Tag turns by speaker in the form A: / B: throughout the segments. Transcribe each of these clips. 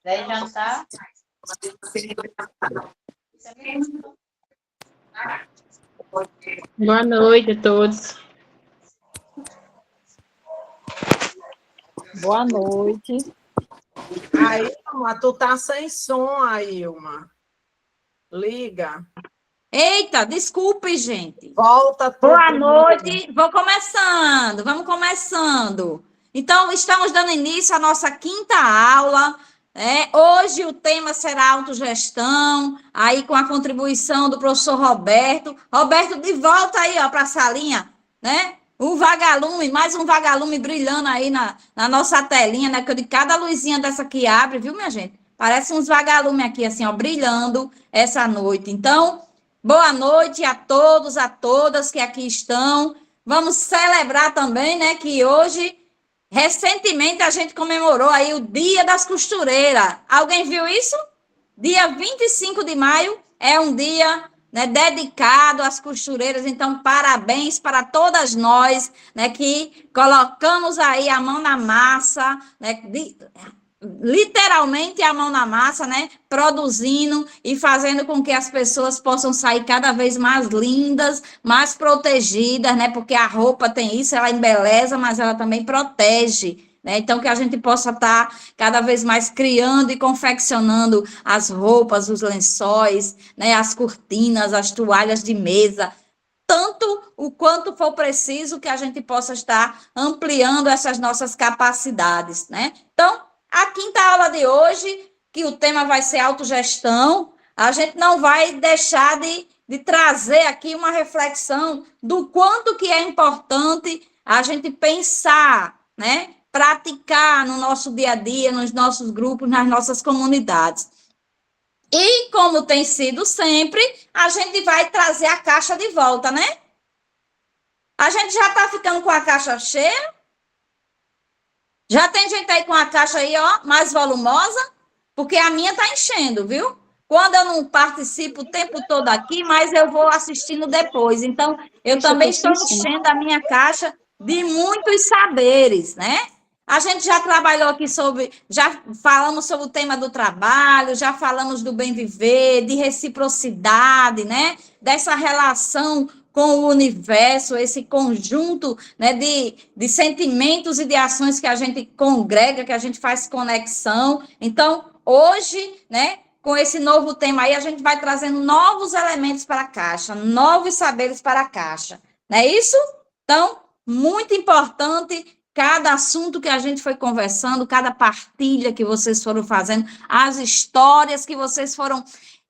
A: Daí já está.
B: Boa noite a todos.
C: Boa noite.
D: Ilma, tu tá sem som, Ilma. Liga.
A: Eita, desculpe, gente.
D: Volta tudo.
A: Boa noite. Vamos começando. Então, estamos dando início à nossa quinta aula. Hoje o tema será autogestão, aí com a contribuição do professor Roberto. Roberto, de volta aí, ó, para a salinha, né? Um vagalume, mais um vagalume brilhando aí na nossa telinha, né? Que de cada luzinha dessa que abre, viu, minha gente? Parece uns vagalumes aqui, assim, ó, brilhando essa noite. Então, boa noite a todos, a todas que aqui estão. Vamos celebrar também, né, que hoje, recentemente, a gente comemorou aí o Dia das Costureiras. Alguém viu isso? Dia 25 de maio é um dia, né, dedicado às costureiras. Então, parabéns para todas nós, né, que colocamos aí a mão na massa, né, literalmente a mão na massa, né? Produzindo e fazendo com que as pessoas possam sair cada vez mais lindas, mais protegidas, né? Porque a roupa tem isso, ela embeleza, mas ela também protege, né? Então, que a gente possa estar cada vez mais criando e confeccionando as roupas, os lençóis, né? As cortinas, as toalhas de mesa, tanto o quanto for preciso que a gente possa estar ampliando essas nossas capacidades, né? Então, a quinta aula de hoje, que o tema vai ser autogestão, a gente não vai deixar de trazer aqui uma reflexão do quanto que é importante a gente pensar, né? Praticar no nosso dia a dia, nos nossos grupos, nas nossas comunidades. E, como tem sido sempre, a gente vai trazer a caixa de volta, né? A gente já está ficando com a caixa cheia? Já tem gente aí com a caixa aí, ó, mais volumosa? Porque a minha tá enchendo, viu? Quando eu não participo o tempo todo aqui, mas eu vou assistindo depois. Então, eu também estou enchendo a minha caixa de muitos saberes, né? A gente já trabalhou aqui já falamos sobre o tema do trabalho, já falamos do bem viver, de reciprocidade, né? Dessa relação com o universo, esse conjunto, né, de sentimentos e de ações que a gente congrega, que a gente faz conexão. Então, hoje, né, com esse novo tema aí, a gente vai trazendo novos elementos para a caixa, novos saberes para a caixa. Não é isso? Então, muito importante cada assunto que a gente foi conversando, cada partilha que vocês foram fazendo, as histórias que vocês foram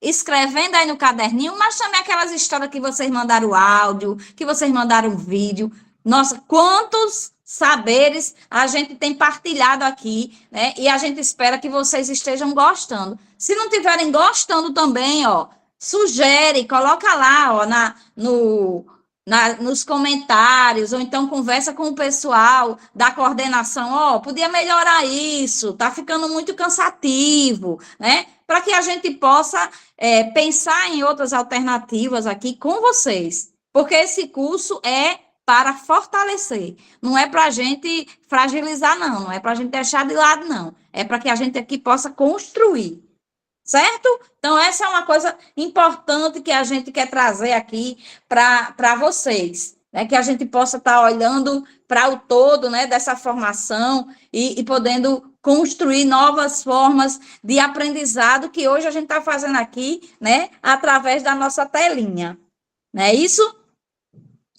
A: escrevendo aí no caderninho, mas também aquelas histórias que vocês mandaram áudio, que vocês mandaram vídeo. Nossa, quantos saberes a gente tem partilhado aqui, né? E a gente espera que vocês estejam gostando. Se não estiverem gostando também, ó, sugere, coloca lá, ó, nos comentários, ou então conversa com o pessoal da coordenação, ó, podia melhorar isso, tá ficando muito cansativo, né? Para que a gente possa pensar em outras alternativas aqui com vocês, porque esse curso é para fortalecer, não é para a gente fragilizar, não é para a gente deixar de lado, não, é para que a gente aqui possa construir, certo? Então, essa é uma coisa importante que a gente quer trazer aqui para vocês, né? Que a gente possa estar olhando para o todo, né, dessa formação e podendo construir novas formas de aprendizado que hoje a gente está fazendo aqui, né, através da nossa telinha. Não é isso?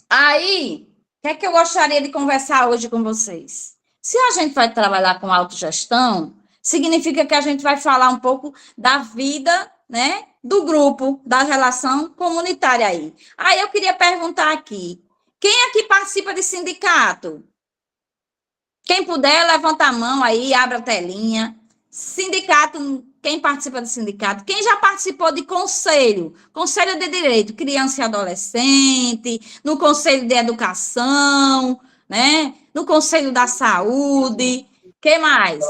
A: Aí, o que é que eu gostaria de conversar hoje com vocês? Se a gente vai trabalhar com autogestão, significa que a gente vai falar um pouco da vida, né, do grupo, da relação comunitária aí. Aí eu queria perguntar aqui, quem aqui participa de sindicato? Quem puder, levanta a mão aí, abre a telinha. Sindicato, quem participa do sindicato? Quem já participou de conselho? Conselho de Direito, criança e adolescente, no conselho de educação, né? No conselho da saúde. Que mais?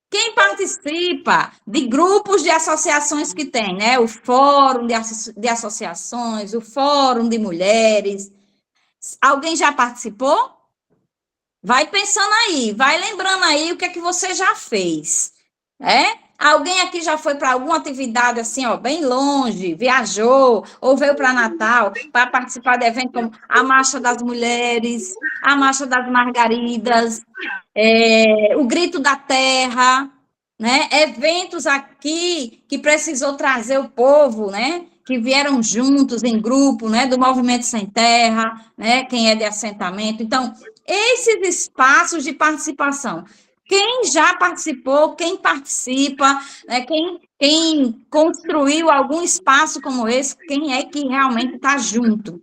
A: Quem participa de grupos de associações que tem, né? O fórum de associações, o fórum de mulheres. Alguém já participou? Vai pensando aí, vai lembrando aí o que é que você já fez, né? Alguém aqui já foi para alguma atividade assim, ó, bem longe, viajou, ou veio para Natal para participar de eventos como a Marcha das Mulheres, a Marcha das Margaridas, o Grito da Terra, né? Eventos aqui que precisou trazer o povo, né? Que vieram juntos em grupo, né? Do Movimento Sem Terra, né? Quem é de assentamento. Então, esses espaços de participação. Quem já participou, quem participa, né? Quem construiu algum espaço como esse, quem é que realmente está junto?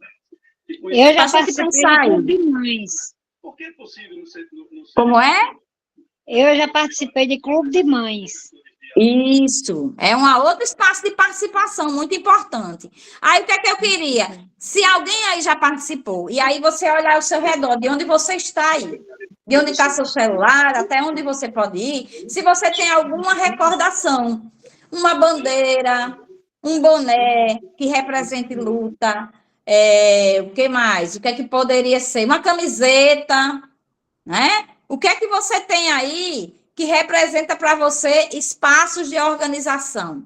B: Eu já
A: Para a gente
B: participei
A: pensar
B: de
A: aí.
B: clube de mães.
A: Como é?
B: Eu já participei de clube de mães.
A: Isso, é um outro espaço de participação muito importante. Aí, o que é que eu queria? Se alguém aí já participou, e aí você olhar ao seu redor, de onde você está aí, de onde está seu celular, até onde você pode ir, se você tem alguma recordação, uma bandeira, um boné que represente luta, o que mais? O que é que poderia ser? Uma camiseta, né? O que é que você tem aí que representa para você espaços de organização?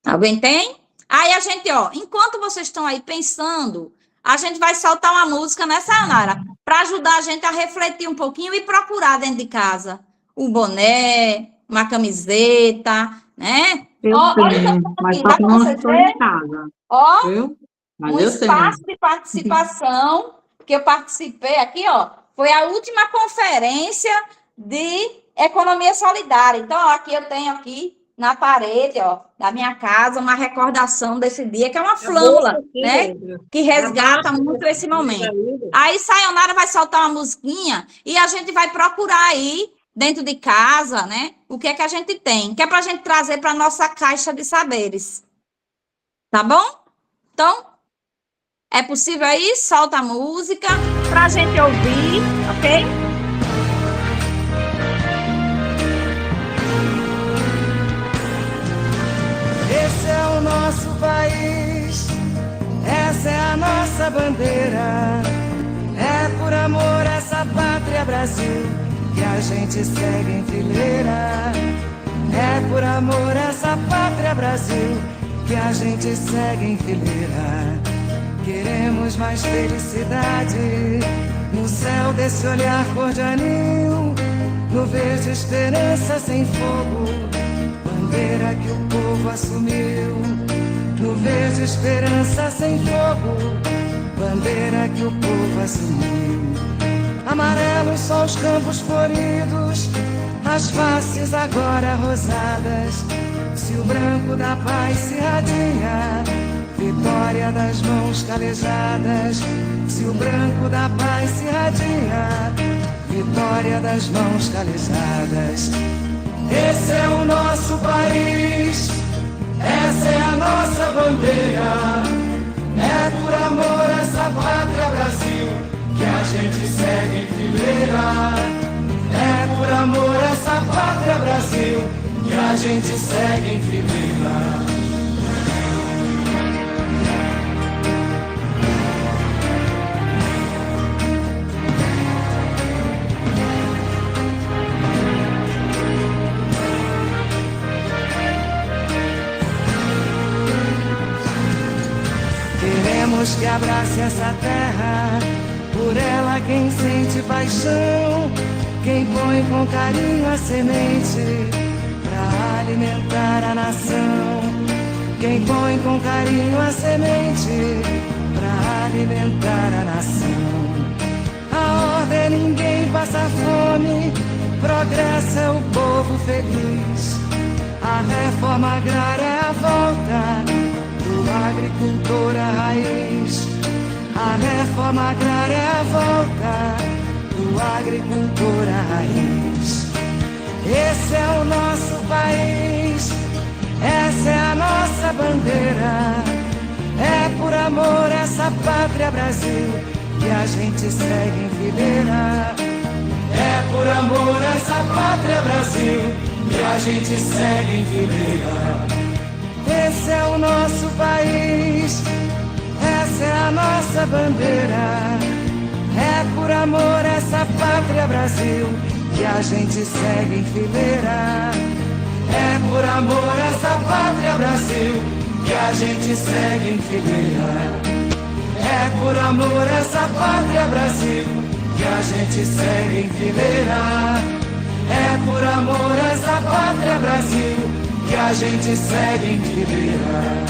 A: Alguém tem? Aí a gente, ó, enquanto vocês estão aí pensando, a gente vai soltar uma música, né, Sayonara? Para ajudar a gente a refletir um pouquinho e procurar dentro de casa um boné, uma camiseta, né?
C: Eu
A: Ó, olha
C: tenho,
A: só
C: mas
A: aqui,
C: só
A: dá
C: que
A: para
C: não
A: vocês
C: estou
A: verem?
C: em casa.
A: Ó,
C: Viu? Mas
A: um
C: eu
A: espaço
C: tenho.
A: de participação que eu participei aqui, ó, foi a última conferência de economia solidária. Então, ó, aqui eu tenho aqui na parede, ó, da minha casa, uma recordação desse dia, que é uma flâmula, né, que resgata muito esse momento. Aí, Sayonara vai soltar uma musiquinha e a gente vai procurar aí, dentro de casa, né, o que é que a gente tem, que é para a gente trazer para a nossa caixa de saberes. Tá bom? Então, é possível aí? Solta a música para a gente ouvir, ok?
E: Esse é o nosso país, essa é a nossa bandeira. É por amor a essa pátria Brasil que a gente segue em fileira. É por amor a essa pátria Brasil que a gente segue em fileira. Queremos mais felicidade no céu desse olhar cor de anil, no verde esperança sem fogo, bandeira que o povo assumiu. No verde esperança sem fogo, bandeira que o povo assumiu. Amarelos só os campos floridos, as faces agora rosadas. Se o branco da paz se radia, vitória das mãos calejadas. Se o branco da paz se radia, vitória das mãos calejadas. Esse é o nosso país, essa é a nossa bandeira. É por amor a essa pátria Brasil que a gente segue em fileira. É por amor a essa pátria Brasil que a gente segue em fileira. Queremos que abrace essa terra, por ela quem sente paixão, quem põe com carinho a semente pra alimentar a nação. Quem põe com carinho a semente pra alimentar a nação. A ordem é ninguém passa fome, progresso é o povo feliz. A reforma agrária é a volta do agricultor à raiz. A reforma agrária é a volta do agricultor à raiz. Esse é o nosso país, essa é a nossa bandeira. É por amor a essa pátria Brasil que a gente segue em fileira. É por amor a essa pátria Brasil que a gente segue em fileira. Esse é o nosso país, essa é a nossa bandeira. É por amor a essa pátria Brasil que a gente segue em fileira. É por amor a essa pátria Brasil que a gente segue em fileira. É por amor a essa pátria Brasil que a gente segue em fileira. É por amor a essa pátria Brasil que a gente segue em fileira.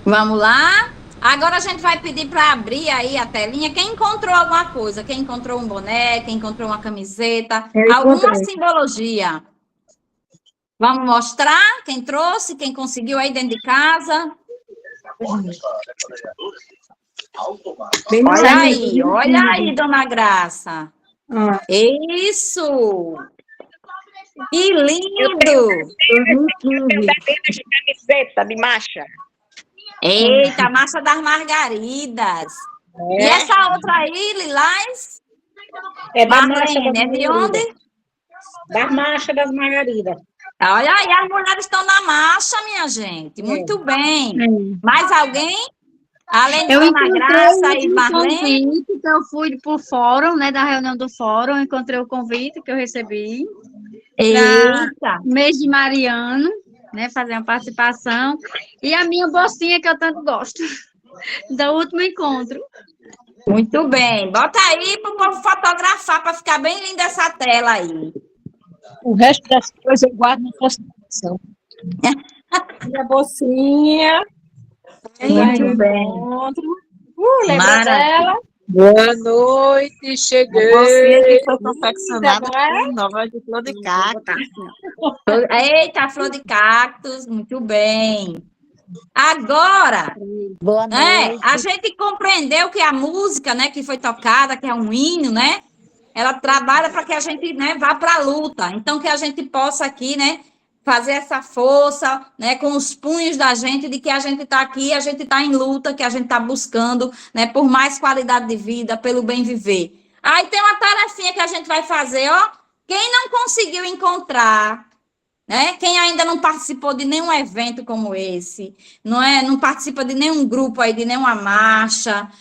A: Vamos lá? Agora a gente vai pedir para abrir aí a telinha. Quem encontrou alguma coisa? Quem encontrou um boné? Quem encontrou uma camiseta? Alguma simbologia? Vamos mostrar quem trouxe, quem conseguiu aí dentro de casa. Olha aí, dona Graça. Isso! Que lindo!
C: De camiseta de marcha.
A: Eita, Marcha das Margaridas. E essa outra aí, Lilás?
B: É da
A: Marlene, é de onde?
B: Da Marcha das Margaridas.
A: Olha aí, as mulheres estão na marcha, minha gente. Muito bem. Mais alguém? Além de Dona Graça e Marlene?
F: Convite, que eu fui pro fórum, né, da reunião do fórum, encontrei o convite que eu recebi.
A: Eita!
F: Mês de Mariano, né, fazer uma participação. E a minha bolsinha que eu tanto gosto, do último encontro.
A: Muito bem. Bota aí para o povo fotografar, para ficar bem linda essa tela aí.
B: O resto das coisas eu guardo na consideração.
D: Minha bolsinha.
A: Muito bem.
D: Lembra dela?
C: Boa noite, cheguei.
A: Você que foi
C: confeccionada com nova de flor de cacto.
A: Eita, flor de cactos, muito bem. Agora,
B: Boa
A: né, a gente compreendeu que a música, né, que foi tocada, que é um hino, né, ela trabalha para que a gente, né, vá para a luta. Então, que a gente possa aqui, né, fazer essa força, né, com os punhos da gente, de que a gente está aqui, a gente está em luta, que a gente está buscando, né, por mais qualidade de vida, pelo bem viver. Aí tem uma tarefinha que a gente vai fazer, ó. Quem não conseguiu encontrar, né, quem ainda não participou de nenhum evento como esse, não participa de nenhum grupo aí, de nenhuma marcha,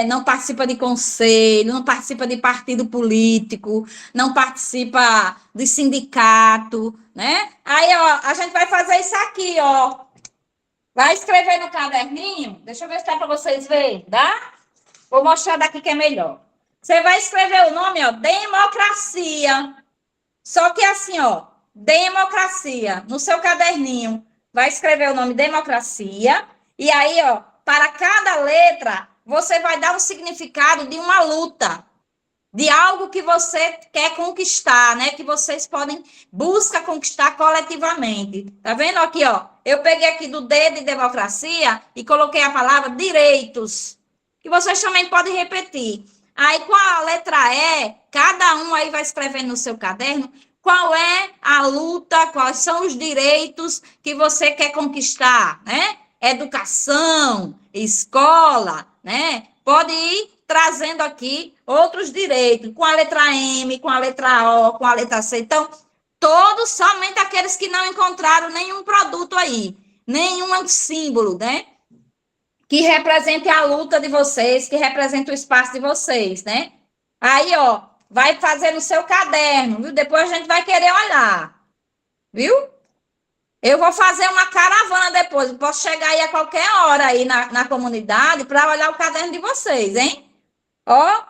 A: não participa de conselho, não participa de partido político, não participa de sindicato, né? Aí, ó, a gente vai fazer isso aqui, ó. Vai escrever no caderninho, deixa eu ver se dá para vocês verem, tá? Vou mostrar daqui que é melhor. Você vai escrever o nome, ó, democracia. Só que assim, ó, democracia, no seu caderninho, vai escrever o nome democracia, e aí, ó, para cada letra, você vai dar um significado de uma luta, de algo que você quer conquistar, né? Que vocês buscar conquistar coletivamente. Tá vendo aqui, ó? Eu peguei aqui do D de democracia e coloquei a palavra direitos, que vocês também podem repetir. Aí, com a letra E, cada um aí vai escrevendo no seu caderno qual é a luta, quais são os direitos que você quer conquistar, né? Educação, escola, né? Pode ir trazendo aqui outros direitos, com a letra M, com a letra O, com a letra C. Então, todos, somente aqueles que não encontraram nenhum produto aí, nenhum símbolo, né? Que represente a luta de vocês, que represente o espaço de vocês, né? Aí, ó, vai fazer no seu caderno, viu? Depois a gente vai querer olhar, viu? Eu vou fazer uma caravana depois, posso chegar aí a qualquer hora aí na comunidade para olhar o caderno de vocês, hein? Ó,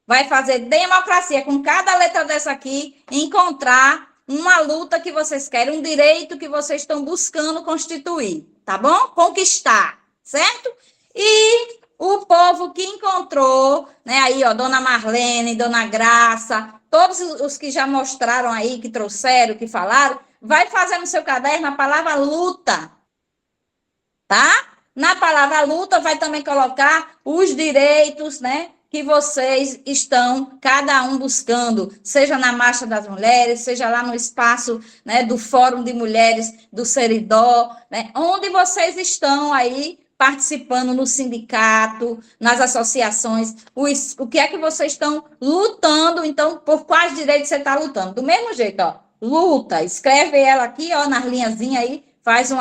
A: vai fazer democracia com cada letra dessa aqui, encontrar uma luta que vocês querem, um direito que vocês estão buscando constituir, tá bom? Conquistar, certo? E o povo que encontrou, né, aí, ó, Dona Marlene, Dona Graça, todos os que já mostraram aí, que trouxeram, que falaram, vai fazer no seu caderno a palavra luta, tá? Na palavra luta vai também colocar os direitos, né, que vocês estão, cada um buscando, seja na Marcha das Mulheres, seja lá no espaço, né, do Fórum de Mulheres do Seridó, né, onde vocês estão aí participando no sindicato, nas associações, o que é que vocês estão lutando, então, por quais direitos você está lutando? Do mesmo jeito, ó, luta, escreve ela aqui, ó, nas linhazinhas aí, faz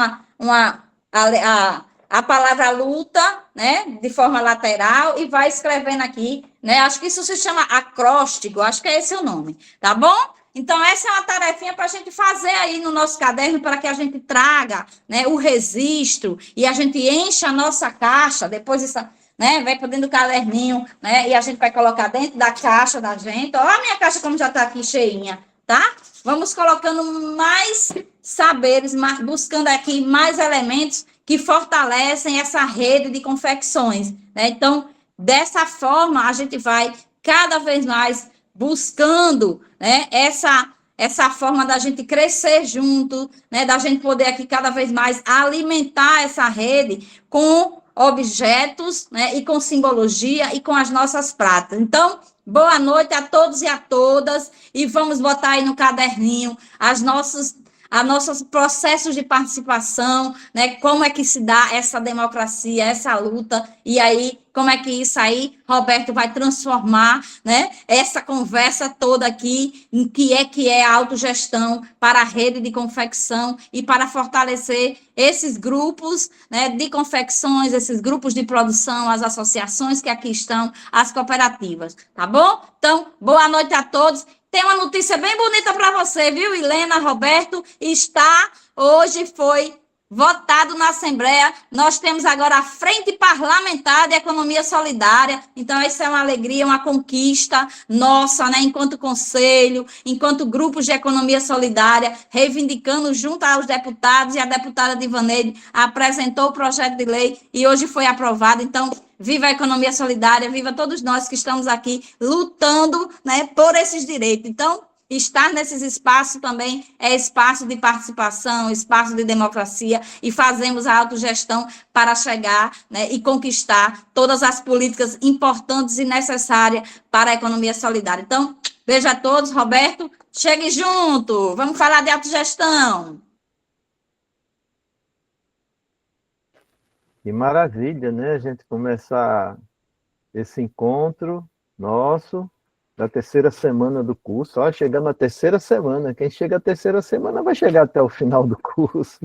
A: a palavra luta, né, de forma lateral, e vai escrevendo aqui, né, acho que isso se chama acróstico, acho que é esse o nome, tá bom? Então, essa é uma tarefinha para a gente fazer aí no nosso caderno, para que a gente traga, né, o registro, e a gente encha a nossa caixa, depois isso, né, vai para dentro do caderninho, né, e a gente vai colocar dentro da caixa da gente, ó, a minha caixa como já está aqui cheinha, tá? Vamos colocando mais saberes, buscando aqui mais elementos que fortalecem essa rede de confecções, né? Então, dessa forma, a gente vai cada vez mais buscando, né, essa forma da gente crescer junto, né, da gente poder aqui cada vez mais alimentar essa rede com objetos, né, e com simbologia e com as nossas práticas. Então, boa noite a todos e a todas, e vamos botar aí no caderninho as nossos processos de participação, né? Como é que se dá essa democracia, essa luta, e aí, como é que isso aí, Roberto, vai transformar, né, essa conversa toda aqui, em que é a autogestão para a rede de confecção e para fortalecer esses grupos, né, de confecções, esses grupos de produção, as associações que aqui estão, as cooperativas, tá bom? Então, boa noite a todos. Tem uma notícia bem bonita para você, viu, Helena, Roberto? Hoje foi votado na Assembleia. Nós temos agora a Frente Parlamentar de Economia Solidária. Então, isso é uma alegria, uma conquista nossa, né? Enquanto conselho, enquanto grupos de economia solidária, reivindicando junto aos deputados, e a deputada Divaneide apresentou o projeto de lei e hoje foi aprovado. Então, viva a economia solidária, viva todos nós que estamos aqui lutando, né, por esses direitos. Então, estar nesses espaços também é espaço de participação, espaço de democracia, e fazemos a autogestão para chegar, né, e conquistar todas as políticas importantes e necessárias para a economia solidária. Então, beijo a todos. Roberto, chegue junto, vamos falar de autogestão.
G: Que maravilha, né? A gente começar esse encontro nosso da terceira semana do curso. Ó, chegando à terceira semana. Quem chega à terceira semana vai chegar até o final do curso.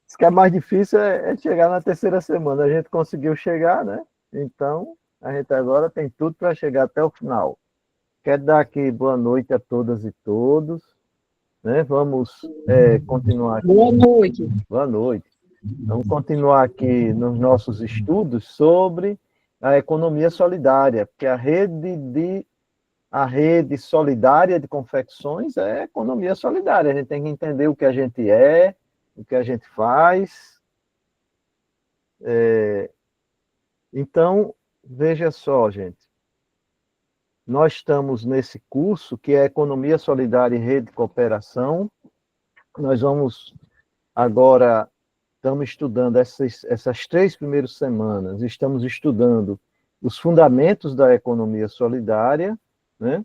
G: Isso que é mais difícil é chegar na terceira semana. A gente conseguiu chegar, né? Então, a gente agora tem tudo para chegar até o final. Quero dar aqui boa noite a todas e todos, né? Vamos continuar aqui.
B: Boa noite.
G: Boa noite. Vamos continuar aqui nos nossos estudos sobre a economia solidária, porque a rede solidária de confecções é economia solidária. A gente tem que entender o que a gente é, o que a gente faz. Então, veja só, gente. Nós estamos nesse curso que é Economia Solidária e Rede de Cooperação. Nós vamos agora... Estamos estudando essas 3 primeiras semanas, estamos estudando os fundamentos da economia solidária, né?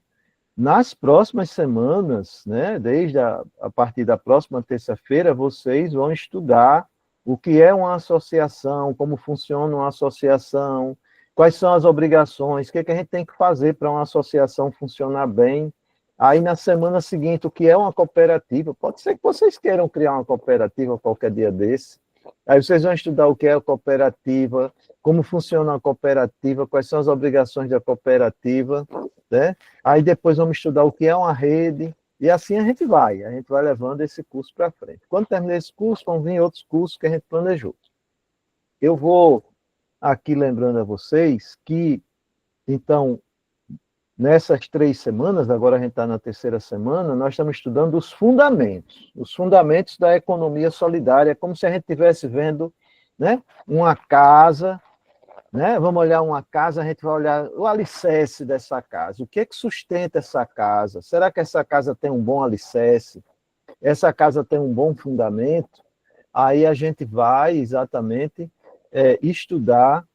G: Nas próximas semanas, né, desde a partir da próxima terça-feira, vocês vão estudar o que é uma associação, como funciona uma associação, quais são as obrigações, o que a gente tem que fazer para uma associação funcionar bem. Aí, na semana seguinte, o que é uma cooperativa. Pode ser que vocês queiram criar uma cooperativa qualquer dia desse. Aí vocês vão estudar o que é a cooperativa, como funciona a cooperativa, quais são as obrigações da cooperativa, né? Aí depois vamos estudar o que é uma rede, e assim a gente vai levando esse curso para frente. Quando terminar esse curso, vão vir outros cursos que a gente planejou. Eu vou aqui lembrando a vocês que, então, nessas 3 semanas, agora a gente está na terceira semana, nós estamos estudando os fundamentos da economia solidária, como se a gente estivesse vendo, né, uma casa, né? Vamos olhar uma casa, a gente vai olhar o alicerce dessa casa, o que é que sustenta essa casa? Será que essa casa tem um bom alicerce? Essa casa tem um bom fundamento? Aí a gente vai exatamente estudar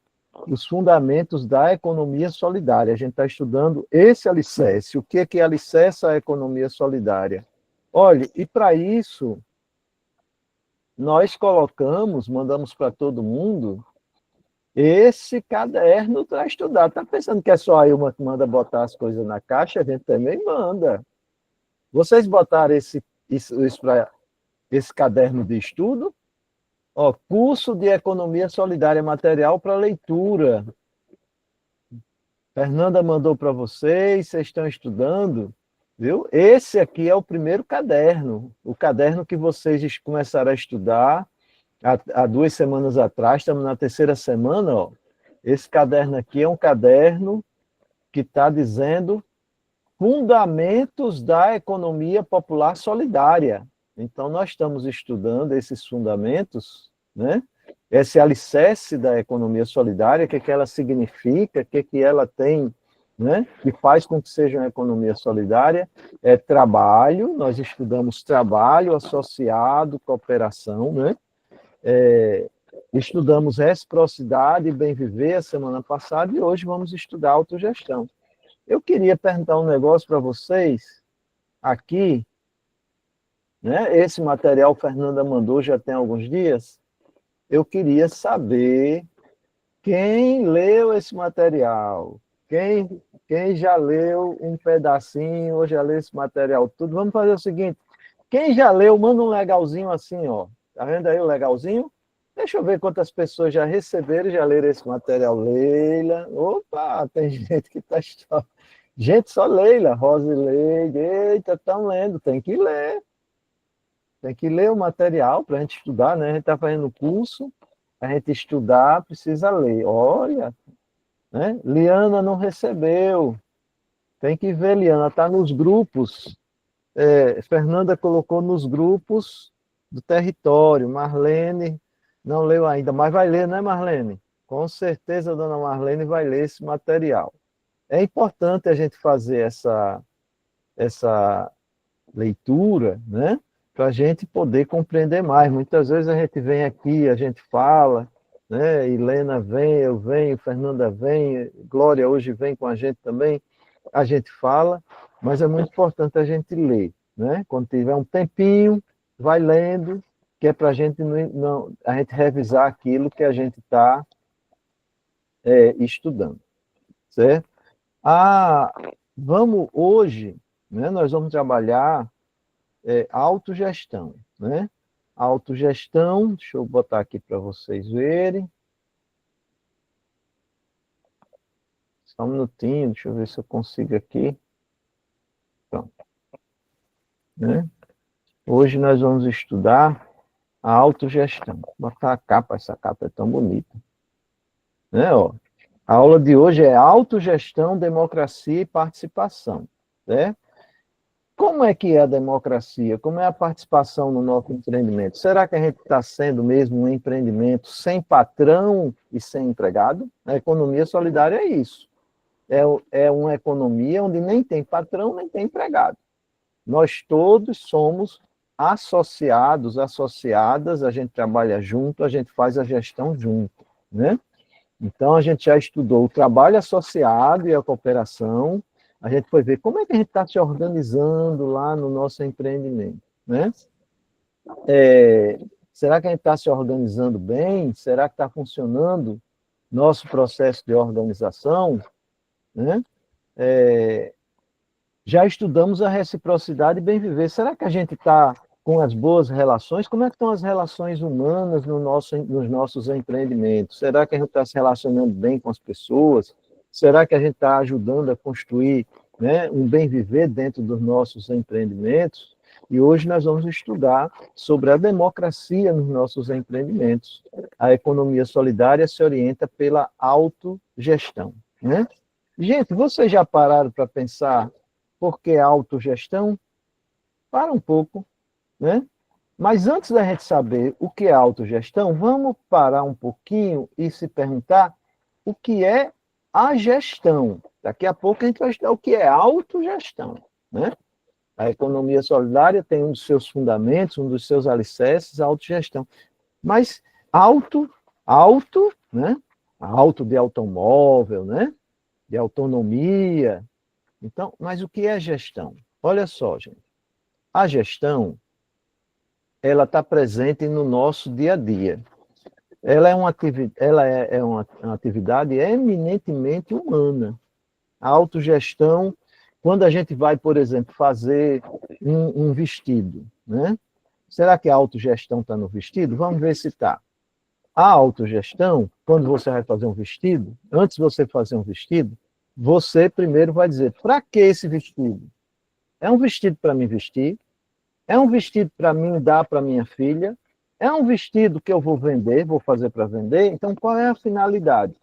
G: os fundamentos da economia solidária. A gente está estudando esse alicerce. O que alicerça a economia solidária? Olha, e para isso, nós mandamos para todo mundo esse caderno para estudar. Está pensando que é só a Ilma que manda botar as coisas na caixa? A gente também manda. Vocês botaram esse caderno de estudo? Ó, curso de Economia Solidária Material para leitura. Fernanda mandou para vocês estão estudando, viu? Esse aqui é o primeiro caderno, o caderno que vocês começaram a estudar há 2 semanas atrás, estamos na 3ª semana, ó. Esse caderno aqui é um caderno que está dizendo Fundamentos da Economia Popular Solidária. Então, nós estamos estudando esses fundamentos, né? Esse alicerce da economia solidária, o que ela significa, o que ela tem, né? Que faz com que seja uma economia solidária. É trabalho, nós estudamos trabalho associado, cooperação, né? Estudamos reciprocidade e bem-viver a semana passada e hoje vamos estudar autogestão. Eu queria perguntar um negócio para vocês aqui, né? Esse material Fernanda mandou já tem alguns dias. Eu queria saber quem leu esse material, quem já leu um pedacinho ou já leu esse material tudo. Vamos fazer o seguinte, quem já leu, manda um legalzinho assim, ó. Tá vendo aí o legalzinho? Deixa eu ver quantas pessoas já receberam e já leram esse material. Leila, opa, tem gente que está... Gente, só Leila, Rosileide, eita, estão lendo, tem que ler. Tem que ler o material para a gente estudar, né? A gente está fazendo curso, a gente estudar, precisa ler. Olha, né? Liana não recebeu. Tem que ver, Liana, está nos grupos. Fernanda colocou nos grupos do território. Marlene não leu ainda, mas vai ler, né, Marlene? Com certeza a dona Marlene vai ler esse material. É importante a gente fazer essa leitura, né? Para a gente poder compreender mais. Muitas vezes a gente vem aqui, a gente fala, né? Helena vem, eu venho, Fernanda vem, Glória hoje vem com a gente também, a gente fala, mas é muito importante a gente ler, né? Quando tiver um tempinho, vai lendo, que é para a gente a gente revisar aquilo que a gente está estudando, certo? Vamos hoje, né? Nós vamos trabalhar autogestão, né? Autogestão, deixa eu botar aqui para vocês verem. Só um minutinho, deixa eu ver se eu consigo aqui. Pronto. Né? Hoje nós vamos estudar a autogestão. Vou botar a capa, essa capa é tão bonita. Né? Ó, a aula de hoje é autogestão, democracia e participação. Certo? Como é que é a democracia? Como é a participação no nosso empreendimento? Será que a gente está sendo mesmo um empreendimento sem patrão e sem empregado? A economia solidária é isso. É uma economia onde nem tem patrão, nem tem empregado. Nós todos somos associados, associadas, a gente trabalha junto, a gente faz a gestão junto, né? Então, a gente já estudou o trabalho associado e a cooperação. A gente foi ver como é que a gente está se organizando lá no nosso empreendimento, né? Será que a gente está se organizando bem? Será que está funcionando nosso processo de organização? Né? Já estudamos a reciprocidade e bem-viver. Será que a gente está com as boas relações? Como é que estão as relações humanas nos nossos empreendimentos? Será que a gente está se relacionando bem com as pessoas? Será que a gente está ajudando a construir, né, um bem-viver dentro dos nossos empreendimentos? E hoje nós vamos estudar sobre a democracia nos nossos empreendimentos. A economia solidária se orienta pela autogestão, né? Gente, vocês já pararam para pensar por que autogestão? Para um pouco, né? Mas antes da gente saber o que é autogestão, vamos parar um pouquinho e se perguntar o que é a gestão. Daqui a pouco a gente vai estudar o que é autogestão, né? A economia solidária tem um dos seus fundamentos, um dos seus alicerces, a autogestão. Mas auto, né? auto de automóvel, né? De autonomia. Então, mas o que é gestão? Olha só, gente. A gestão, ela está presente no nosso dia a dia. Ela é uma atividade eminentemente humana. A autogestão, quando a gente vai, por exemplo, fazer um vestido, né? Será que a autogestão está no vestido? Vamos ver se está. A autogestão, quando você vai fazer um vestido, antes de você fazer um vestido, você primeiro vai dizer, para que esse vestido? É um vestido para me vestir? É um vestido para mim dar para minha filha? É um vestido que eu vou vender, vou fazer para vender? Então, qual é a finalidade?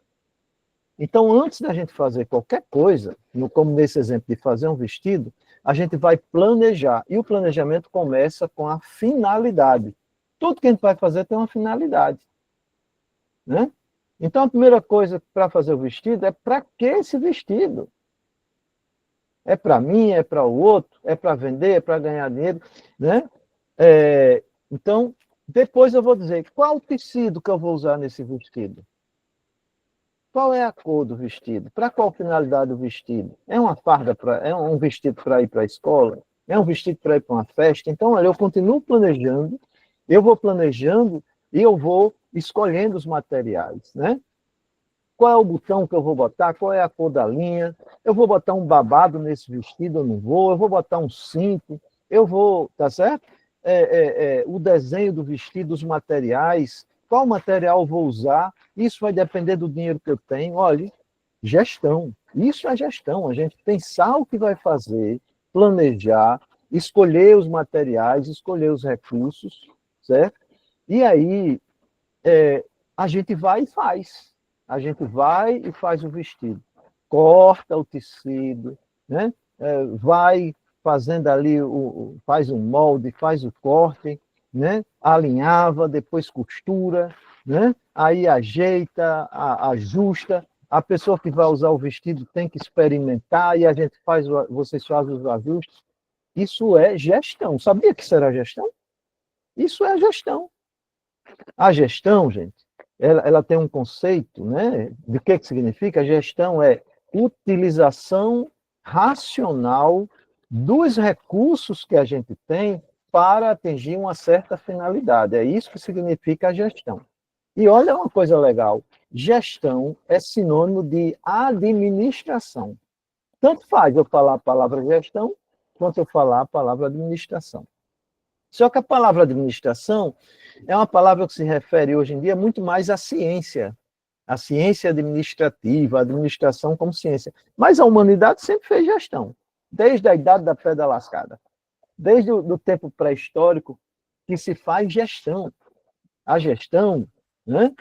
G: Então, antes da gente fazer qualquer coisa, como nesse exemplo de fazer um vestido, a gente vai planejar. E o planejamento começa com a finalidade. Tudo que a gente vai fazer tem uma finalidade. Né? Então, a primeira coisa para fazer o vestido é para que esse vestido? É para mim, é para o outro, é para vender, é para ganhar dinheiro, né? Então, depois eu vou dizer qual tecido que eu vou usar nesse vestido. Qual é a cor do vestido? Para qual finalidade o vestido? É uma farda, é um vestido para ir para a escola? É um vestido para ir para uma festa? Então, olha, eu continuo planejando, eu vou planejando e eu vou escolhendo os materiais, né? Qual é o botão que eu vou botar? Qual é a cor da linha? Eu vou botar um babado nesse vestido ou não vou? Eu vou botar um cinto? Eu vou, tá certo? O desenho do vestido, os materiais, qual material eu vou usar? Isso vai depender do dinheiro que eu tenho. Olha, gestão. Isso é gestão. A gente pensar o que vai fazer, planejar, escolher os materiais, escolher os recursos, certo? E aí, a gente vai e faz. A gente vai e faz o vestido. Corta o tecido, né? Vai fazendo ali, faz o molde, faz o corte, né? Alinhava, depois costura, né? Aí ajeita, ajusta. A pessoa que vai usar o vestido tem que experimentar e a gente vocês fazem os ajustes. Isso é gestão. Sabia que isso era gestão? Isso é gestão. A gestão, gente, ela tem um conceito, né? De que significa? A gestão é utilização racional dos recursos que a gente tem para atingir uma certa finalidade. É isso que significa a gestão. E olha uma coisa legal, gestão é sinônimo de administração. Tanto faz eu falar a palavra gestão, quanto eu falar a palavra administração. Só que a palavra administração é uma palavra que se refere hoje em dia muito mais à ciência administrativa, a administração como ciência. Mas a humanidade sempre fez gestão, desde a idade da pedra lascada, desde o tempo pré-histórico que se faz gestão. A gestão, né,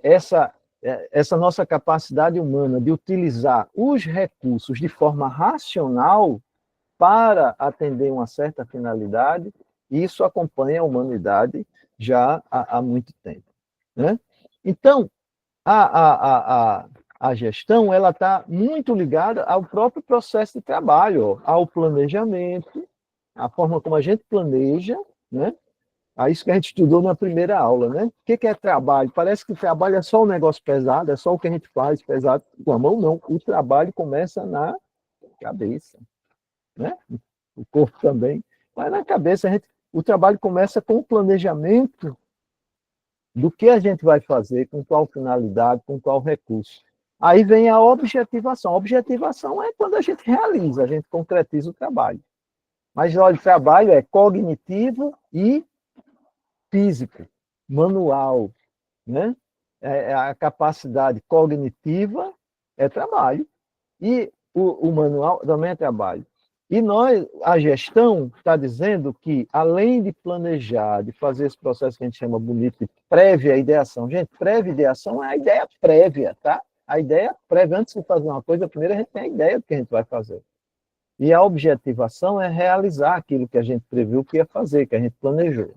G: essa nossa capacidade humana de utilizar os recursos de forma racional para atender uma certa finalidade, isso acompanha a humanidade já há muito tempo. Né? Então, a gestão ela está muito ligada ao próprio processo de trabalho, ao planejamento, a forma como a gente planeja, né? A isso que a gente estudou na primeira aula, né? O que é trabalho? Parece que o trabalho é só um negócio pesado, é só o que a gente faz pesado com a mão, não. O trabalho começa na cabeça, né? O corpo também, mas na cabeça o trabalho começa com o planejamento do que a gente vai fazer, com qual finalidade, com qual recurso. Aí vem a objetivação. A objetivação é quando a gente realiza, a gente concretiza o trabalho. Mas, olha, o trabalho é cognitivo e físico, manual, né? A capacidade cognitiva é trabalho. E o manual também é trabalho. E a gestão está dizendo que, além de planejar, de fazer esse processo que a gente chama bonito de prévia ideação. Gente, prévia ideação é a ideia prévia, tá? A ideia prévia, antes de fazer uma coisa, primeiro a gente tem a ideia do que a gente vai fazer. E a objetivação é realizar aquilo que a gente previu que ia fazer, que a gente planejou.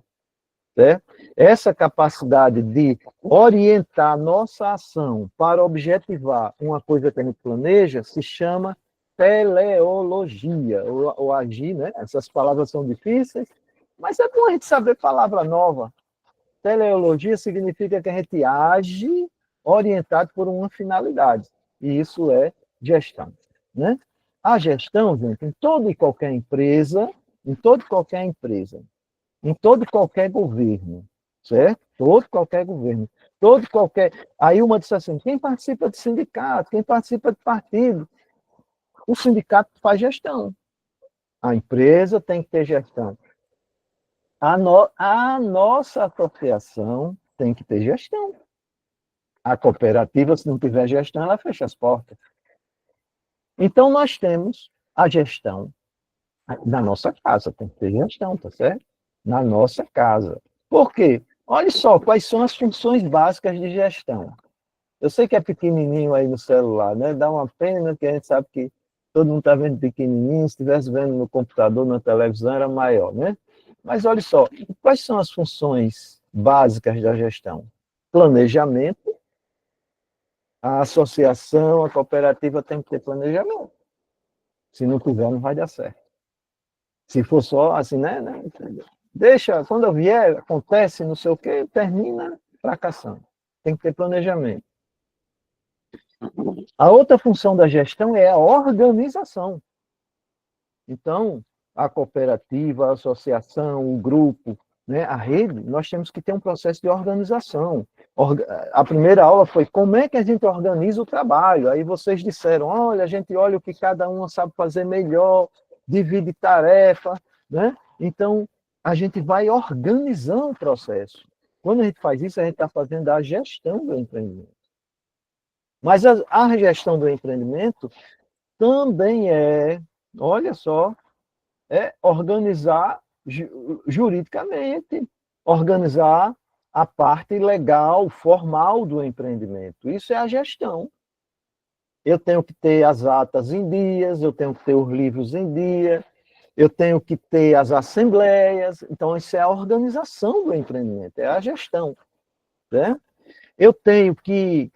G: Certo? Essa capacidade de orientar a nossa ação para objetivar uma coisa que a gente planeja se chama teleologia, ou agir, né? Essas palavras são difíceis, mas é bom a gente saber palavra nova. Teleologia significa que a gente age orientado por uma finalidade, e isso é gestão, né? A gestão, gente, em toda e qualquer empresa, em todo e qualquer empresa, em todo e qualquer governo, certo? Todo e qualquer governo, todo e qualquer... Aí uma disse assim, quem participa de sindicato, quem participa de partido? O sindicato faz gestão. A empresa tem que ter gestão. A nossa associação tem que ter gestão. A cooperativa, se não tiver gestão, ela fecha as portas. Então, nós temos a gestão na nossa casa, tem que ter gestão, tá certo? Na nossa casa. Por quê? Olha só, quais são as funções básicas de gestão. Eu sei que é pequenininho aí no celular, né? Dá uma pena que a gente sabe que todo mundo está vendo pequenininho, se estivesse vendo no computador, na televisão, era maior, né? Mas olha só, quais são as funções básicas da gestão? Planejamento. A associação, a cooperativa tem que ter planejamento. Se não tiver, não vai dar certo. Se for só assim, né? Deixa, quando eu vier, acontece, não sei o quê, termina fracassando. Tem que ter planejamento. A outra função da gestão é a organização. Então, a cooperativa, a associação, o grupo, né, a rede, nós temos que ter um processo de organização. A primeira aula foi como é que a gente organiza o trabalho. Aí vocês disseram, olha, a gente olha o que cada um sabe fazer melhor, divide tarefa, né? Então, a gente vai organizando o processo. Quando a gente faz isso, a gente está fazendo a gestão do empreendimento. Mas a gestão do empreendimento também é, olha só, é organizar juridicamente, organizar a parte legal, formal do empreendimento. Isso é a gestão. Eu tenho que ter as atas em dias, eu tenho que ter os livros em dia, eu tenho que ter as assembleias. Então, isso é a organização do empreendimento, é a gestão, né? Eu tenho que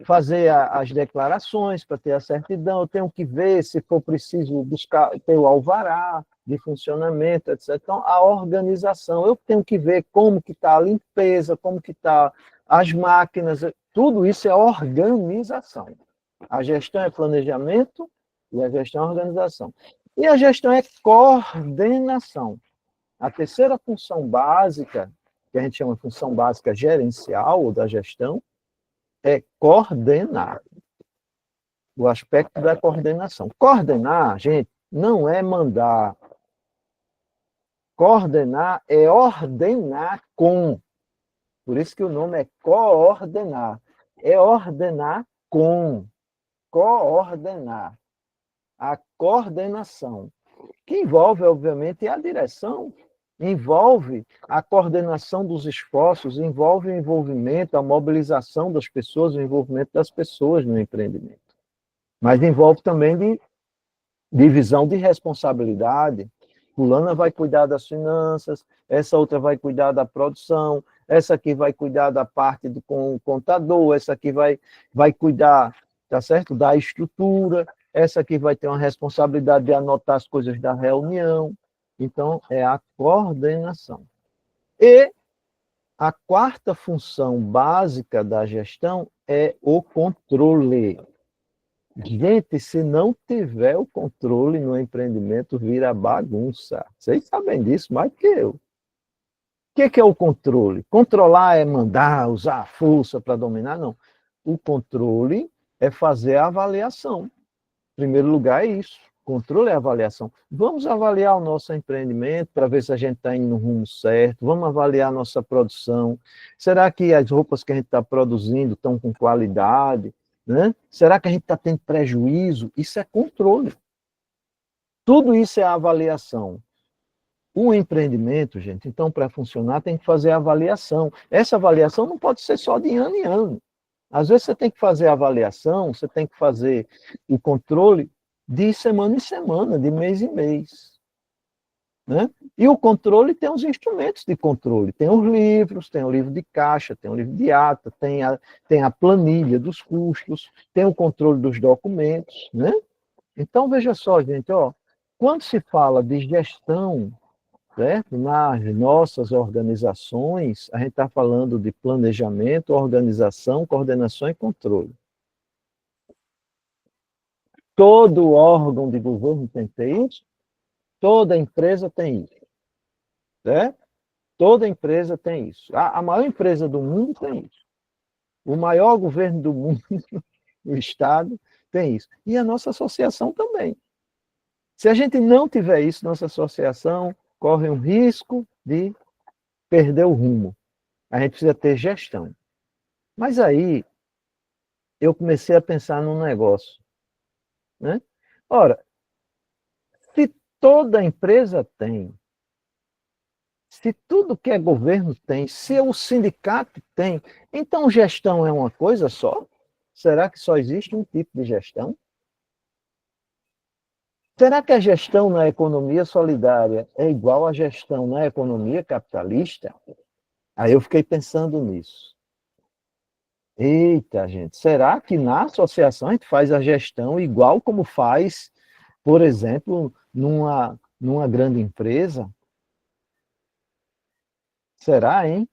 G: fazer as declarações para ter a certidão, eu tenho que ver se for preciso buscar, ter o alvará de funcionamento, etc. Então, a organização, eu tenho que ver como que está a limpeza, como que está as máquinas, tudo isso é organização. A gestão é planejamento e a gestão é organização. E a gestão é coordenação. A terceira função básica, que a gente chama de função básica gerencial ou da gestão, é coordenar. O aspecto da coordenação. Coordenar, gente, não é mandar. Coordenar é ordenar com. Por isso que o nome é coordenar. É ordenar com. Coordenar. A coordenação, que envolve, obviamente, a direção, envolve a coordenação dos esforços, envolve o envolvimento, a mobilização das pessoas, o envolvimento das pessoas no empreendimento. Mas envolve também de divisão de responsabilidade. Fulana vai cuidar das finanças, essa outra vai cuidar da produção, essa aqui vai cuidar da parte do contador, essa aqui vai cuidar, tá certo? Da estrutura, essa aqui vai ter uma responsabilidade de anotar as coisas da reunião. Então, é a coordenação. E a quarta função básica da gestão é o controle. Gente, se não tiver o controle no empreendimento, vira bagunça. Vocês sabem disso mais que eu. O que é o controle? Controlar é mandar, usar a força para dominar? Não. O controle é fazer a avaliação. Em primeiro lugar, é isso. Controle é avaliação. Vamos avaliar o nosso empreendimento para ver se a gente está indo no rumo certo. Vamos avaliar a nossa produção. Será que as roupas que a gente está produzindo estão com qualidade? Né? Será que a gente está tendo prejuízo? Isso é controle. Tudo isso é avaliação. O empreendimento, gente, então, para funcionar, tem que fazer a avaliação. Essa avaliação não pode ser só de ano em ano. Às vezes você tem que fazer a avaliação, você tem que fazer o controle de semana em semana, de mês em mês. Né? E o controle tem os instrumentos de controle. Tem os livros, tem o livro de caixa, tem o livro de ata, tem a planilha dos custos, tem o controle dos documentos. Né? Então, veja só, gente, ó, quando se fala de gestão, certo? Nas nossas organizações, a gente está falando de planejamento, organização, coordenação e controle. Todo órgão de governo tem que ter isso, toda empresa tem isso, certo? Toda empresa tem isso. A maior empresa do mundo tem isso. O maior governo do mundo, o Estado, tem isso. E a nossa associação também. Se a gente não tiver isso, nossa associação corre um risco de perder o rumo. A gente precisa ter gestão. Mas aí, eu comecei a pensar num negócio, né? Ora, se toda empresa tem, se tudo que é governo tem, se o sindicato tem, então gestão é uma coisa só? Será que só existe um tipo de gestão? Será que a gestão na economia solidária é igual à gestão na economia capitalista? Aí eu fiquei pensando nisso. Eita, gente, será que na associação a gente faz a gestão igual como faz, por exemplo, numa grande empresa? Será, hein?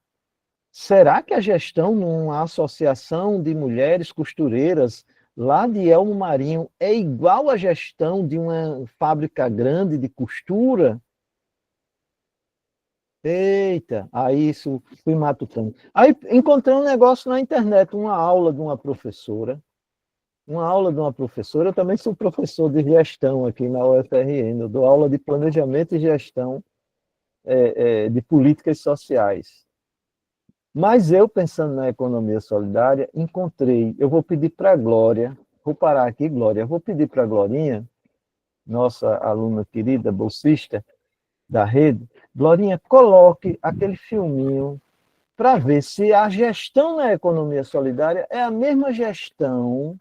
G: Será que a gestão numa associação de mulheres costureiras lá de Elmo Marinho é igual à gestão de uma fábrica grande de costura? Eita, aí isso fui matutando. Aí encontrei um negócio na internet, uma aula de uma professora. Eu também sou professor de gestão aqui na UFRN, eu dou aula de planejamento e gestão de políticas sociais. Mas eu, pensando na economia solidária, encontrei, eu vou pedir para a Glória, vou parar aqui, Glória, vou pedir para a Glorinha, nossa aluna querida, bolsista da rede, Glorinha, coloque aquele filminho para ver se a gestão na economia solidária é a mesma gestão.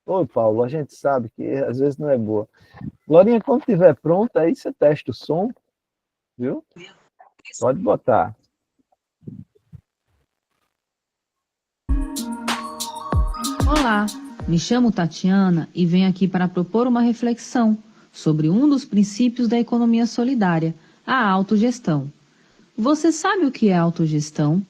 G: Oi, Paulo, a gente sabe que às vezes não é boa. Glorinha, quando estiver pronta, aí você testa o som, viu? Pode botar.
H: Olá, me chamo Tatiana e venho aqui para propor uma reflexão sobre um dos princípios da economia solidária, a autogestão. Você sabe o que é autogestão?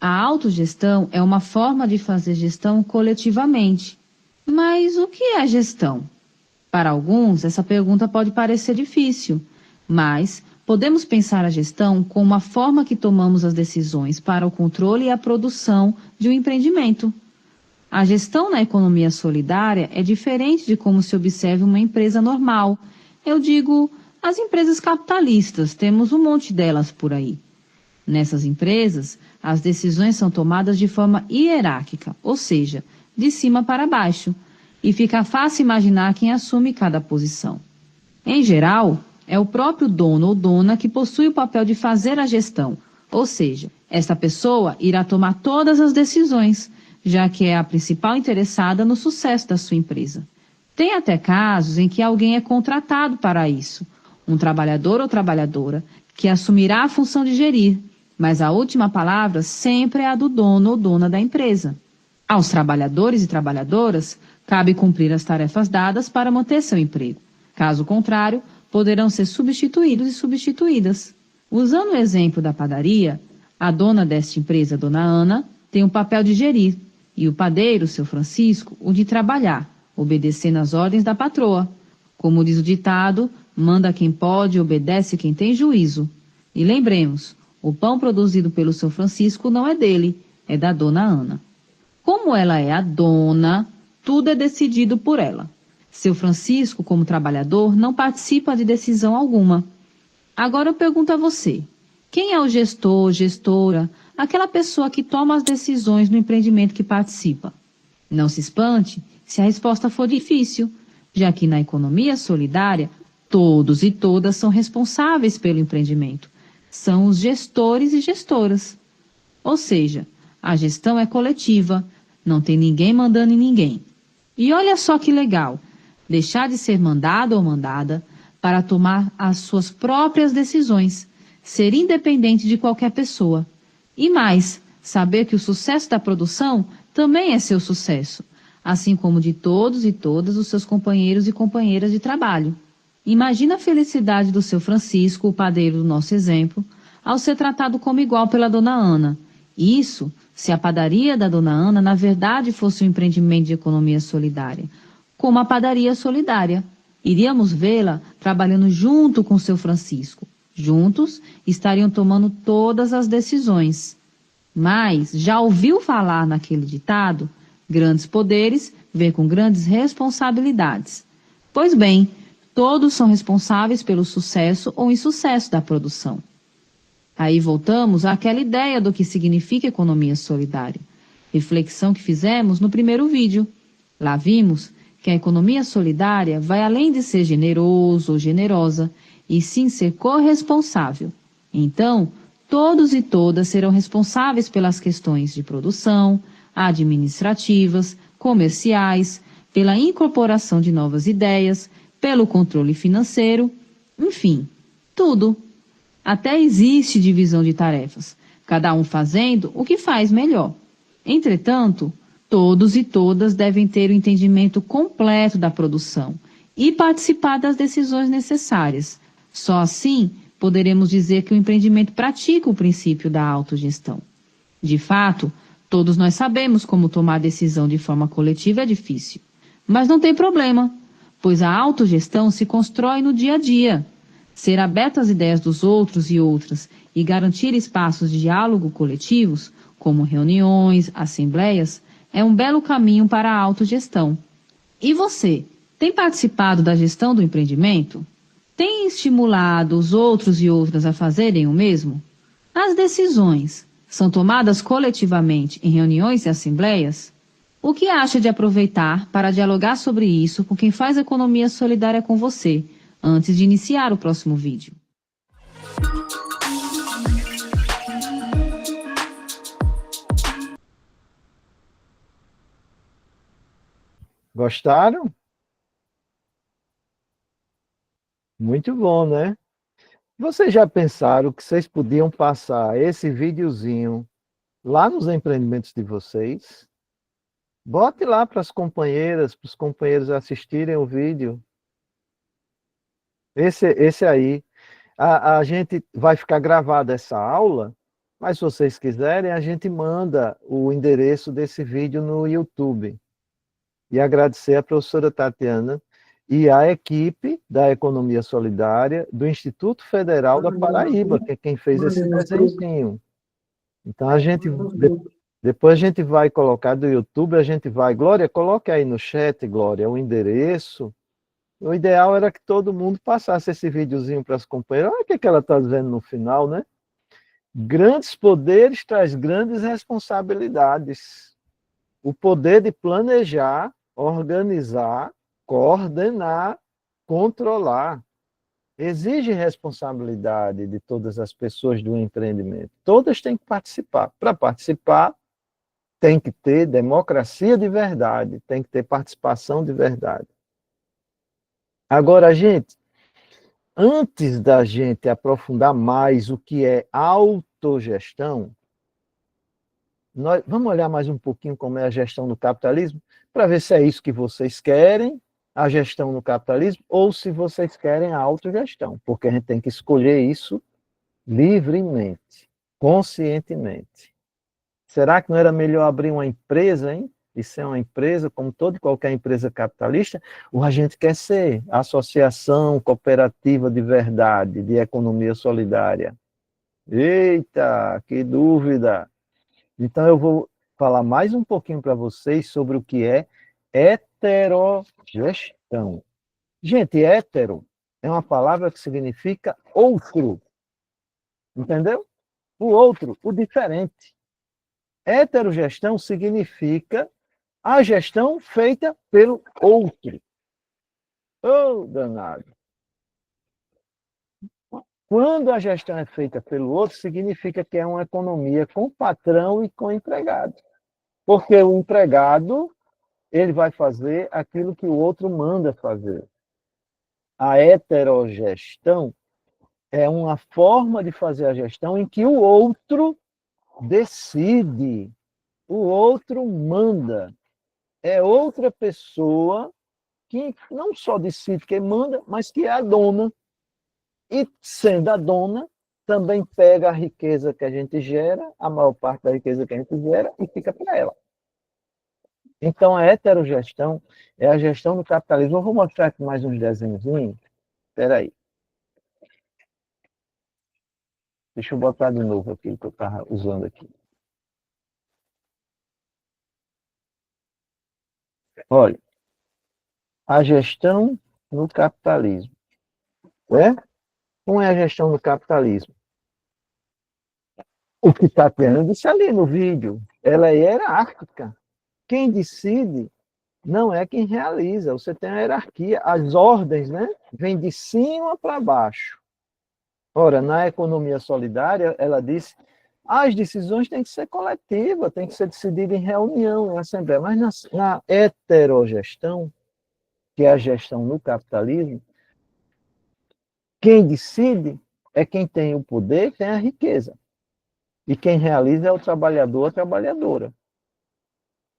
H: A autogestão é uma forma de fazer gestão coletivamente. Mas o que é gestão? Para alguns, essa pergunta pode parecer difícil, mas podemos pensar a gestão como uma forma que tomamos as decisões para o controle e a produção de um empreendimento. A gestão na economia solidária é diferente de como se observa uma empresa normal. Eu digo, as empresas capitalistas, temos um monte delas por aí. Nessas empresas, as decisões são tomadas de forma hierárquica, ou seja, de cima para baixo, e fica fácil imaginar quem assume cada posição. Em geral, é o próprio dono ou dona que possui o papel de fazer a gestão, ou seja, essa pessoa irá tomar todas as decisões, já que é a principal interessada no sucesso da sua empresa. Tem até casos em que alguém é contratado para isso, um trabalhador ou trabalhadora, que assumirá a função de gerir, mas a última palavra sempre é a do dono ou dona da empresa. Aos trabalhadores e trabalhadoras, cabe cumprir as tarefas dadas para manter seu emprego. Caso contrário, poderão ser substituídos e substituídas. Usando o exemplo da padaria, a dona desta empresa, Dona Ana, tem o papel de gerir, e o padeiro, seu Francisco, o de trabalhar, obedecendo às ordens da patroa. Como diz o ditado, manda quem pode, obedece quem tem juízo. E lembremos, o pão produzido pelo seu Francisco não é dele, é da Dona Ana. Como ela é a dona, tudo é decidido por ela. Seu Francisco, como trabalhador, não participa de decisão alguma. Agora eu pergunto a você, quem é o gestor, gestora, aquela pessoa que toma as decisões no empreendimento que participa? Não se espante se a resposta for difícil, já que na economia solidária, todos e todas são responsáveis pelo empreendimento. São os gestores e gestoras. Ou seja, a gestão é coletiva, não tem ninguém mandando em ninguém. E olha só que legal, deixar de ser mandado ou mandada para tomar as suas próprias decisões, ser independente de qualquer pessoa. E mais, saber que o sucesso da produção também é seu sucesso, assim como de todos e todas os seus companheiros e companheiras de trabalho. Imagina a felicidade do seu Francisco, o padeiro do nosso exemplo, ao ser tratado como igual pela dona Ana. Isso se a padaria da dona Ana, na verdade, fosse um empreendimento de economia solidária, como a padaria solidária. Iríamos vê-la trabalhando junto com seu Francisco. Juntos estariam tomando todas as decisões. Mas já ouviu falar naquele ditado? Grandes poderes vêm com grandes responsabilidades. Pois bem, todos são responsáveis pelo sucesso ou insucesso da produção. Aí voltamos àquela ideia do que significa economia solidária. Reflexão que fizemos no primeiro vídeo. Lá vimos que a economia solidária vai além de ser generoso ou generosa, e sim ser corresponsável. Então, todos e todas serão responsáveis pelas questões de produção, administrativas, comerciais, pela incorporação de novas ideias, pelo controle financeiro, enfim, tudo. Até existe divisão de tarefas, cada um fazendo o que faz melhor. Entretanto, todos e todas devem ter o entendimento completo da produção e participar das decisões necessárias. Só assim poderemos dizer que o empreendimento pratica o princípio da autogestão. De fato, todos nós sabemos como tomar decisão de forma coletiva é difícil. Mas não tem problema, pois a autogestão se constrói no dia a dia. Ser aberto às ideias dos outros e outras e garantir espaços de diálogo coletivos, como reuniões, assembleias, é um belo caminho para a autogestão. E você, tem participado da gestão do empreendimento? Tem estimulado os outros e outras a fazerem o mesmo? As decisões são tomadas coletivamente em reuniões e assembleias? O que acha de aproveitar para dialogar sobre isso com quem faz economia solidária com você, antes de iniciar o próximo vídeo?
G: Gostaram? Muito bom, né? Vocês já pensaram que vocês podiam passar esse videozinho lá nos empreendimentos de vocês? Bote lá para as companheiras, para os companheiros assistirem o vídeo. Esse aí. A gente vai ficar gravada essa aula, mas se vocês quiserem, a gente manda o endereço desse vídeo no YouTube. E agradecer à professora Tatiana e à equipe da Economia Solidária do Instituto Federal da Paraíba, que é quem fez esse desenho. Então, depois a gente vai colocar do YouTube, a gente vai... Glória, coloque aí no chat, Glória, o endereço. O ideal era que todo mundo passasse esse videozinho para as companheiras. Olha o que ela está dizendo no final, né? Grandes poderes traz grandes responsabilidades. O poder de planejar, organizar, coordenar, controlar. Exige responsabilidade de todas as pessoas do empreendimento. Todas têm que participar. Para participar, tem que ter democracia de verdade, tem que ter participação de verdade. Agora, gente, antes da gente aprofundar mais o que é autogestão, vamos olhar mais um pouquinho como é a gestão no capitalismo, para ver se é isso que vocês querem, a gestão no capitalismo, ou se vocês querem a autogestão, porque a gente tem que escolher isso livremente, conscientemente. Será que não era melhor abrir uma empresa, hein? E ser uma empresa, como toda e qualquer empresa capitalista, ou a gente quer ser associação cooperativa de verdade, de economia solidária? Eita, que dúvida! Então eu vou falar mais um pouquinho para vocês sobre o que é heterogestão. Gente, hétero é uma palavra que significa outro. Entendeu? O outro, o diferente. Heterogestão significa a gestão feita pelo outro. Oh, danado. Quando a gestão é feita pelo outro, significa que é uma economia com patrão e com empregado. Porque o empregado, ele vai fazer aquilo que o outro manda fazer. A heterogestão é uma forma de fazer a gestão em que o outro decide, o outro manda. É outra pessoa que não só decide quem manda, mas que é a dona. E, sendo a dona, também pega a riqueza que a gente gera, a maior parte da riqueza que a gente gera, e fica para ela. Então, a heterogestão é a gestão do capitalismo. Eu vou mostrar aqui mais uns desenhozinhos. Espera aí. Deixa eu botar de novo aqui, que eu estava usando aqui. Olha, a gestão no capitalismo. Né? Como é a gestão do capitalismo? O que Tatiana disse ali no vídeo, ela é hierárquica. Quem decide não é quem realiza. Você tem a hierarquia, as ordens, né? Vêm de cima para baixo. Ora, na economia solidária, ela diz as decisões têm que ser coletivas, têm que ser decididas em reunião, em assembleia. Mas na heterogestão, que é a gestão no capitalismo, quem decide é quem tem o poder, tem a riqueza. E quem realiza é o trabalhador, a trabalhadora.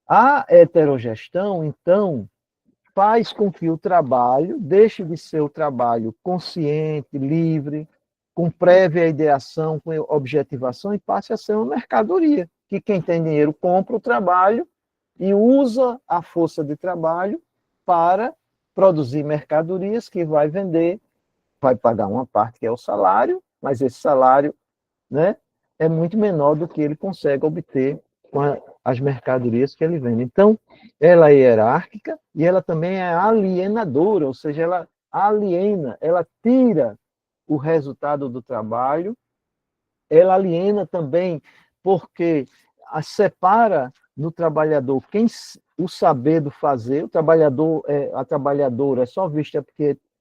G: A heterogestão, então, faz com que o trabalho deixe de ser o trabalho consciente, livre, com prévia ideação, com objetivação, e passe a ser uma mercadoria, que quem tem dinheiro compra o trabalho e usa a força de trabalho para produzir mercadorias que vai vender, vai pagar uma parte que é o salário, mas esse salário, né, é muito menor do que ele consegue obter com as mercadorias que ele vende. Então, ela é hierárquica e ela também é alienadora, ou seja, ela aliena, ela tira o resultado do trabalho, ela aliena também porque separa no trabalhador o saber do fazer, o trabalhador, a trabalhadora é só vista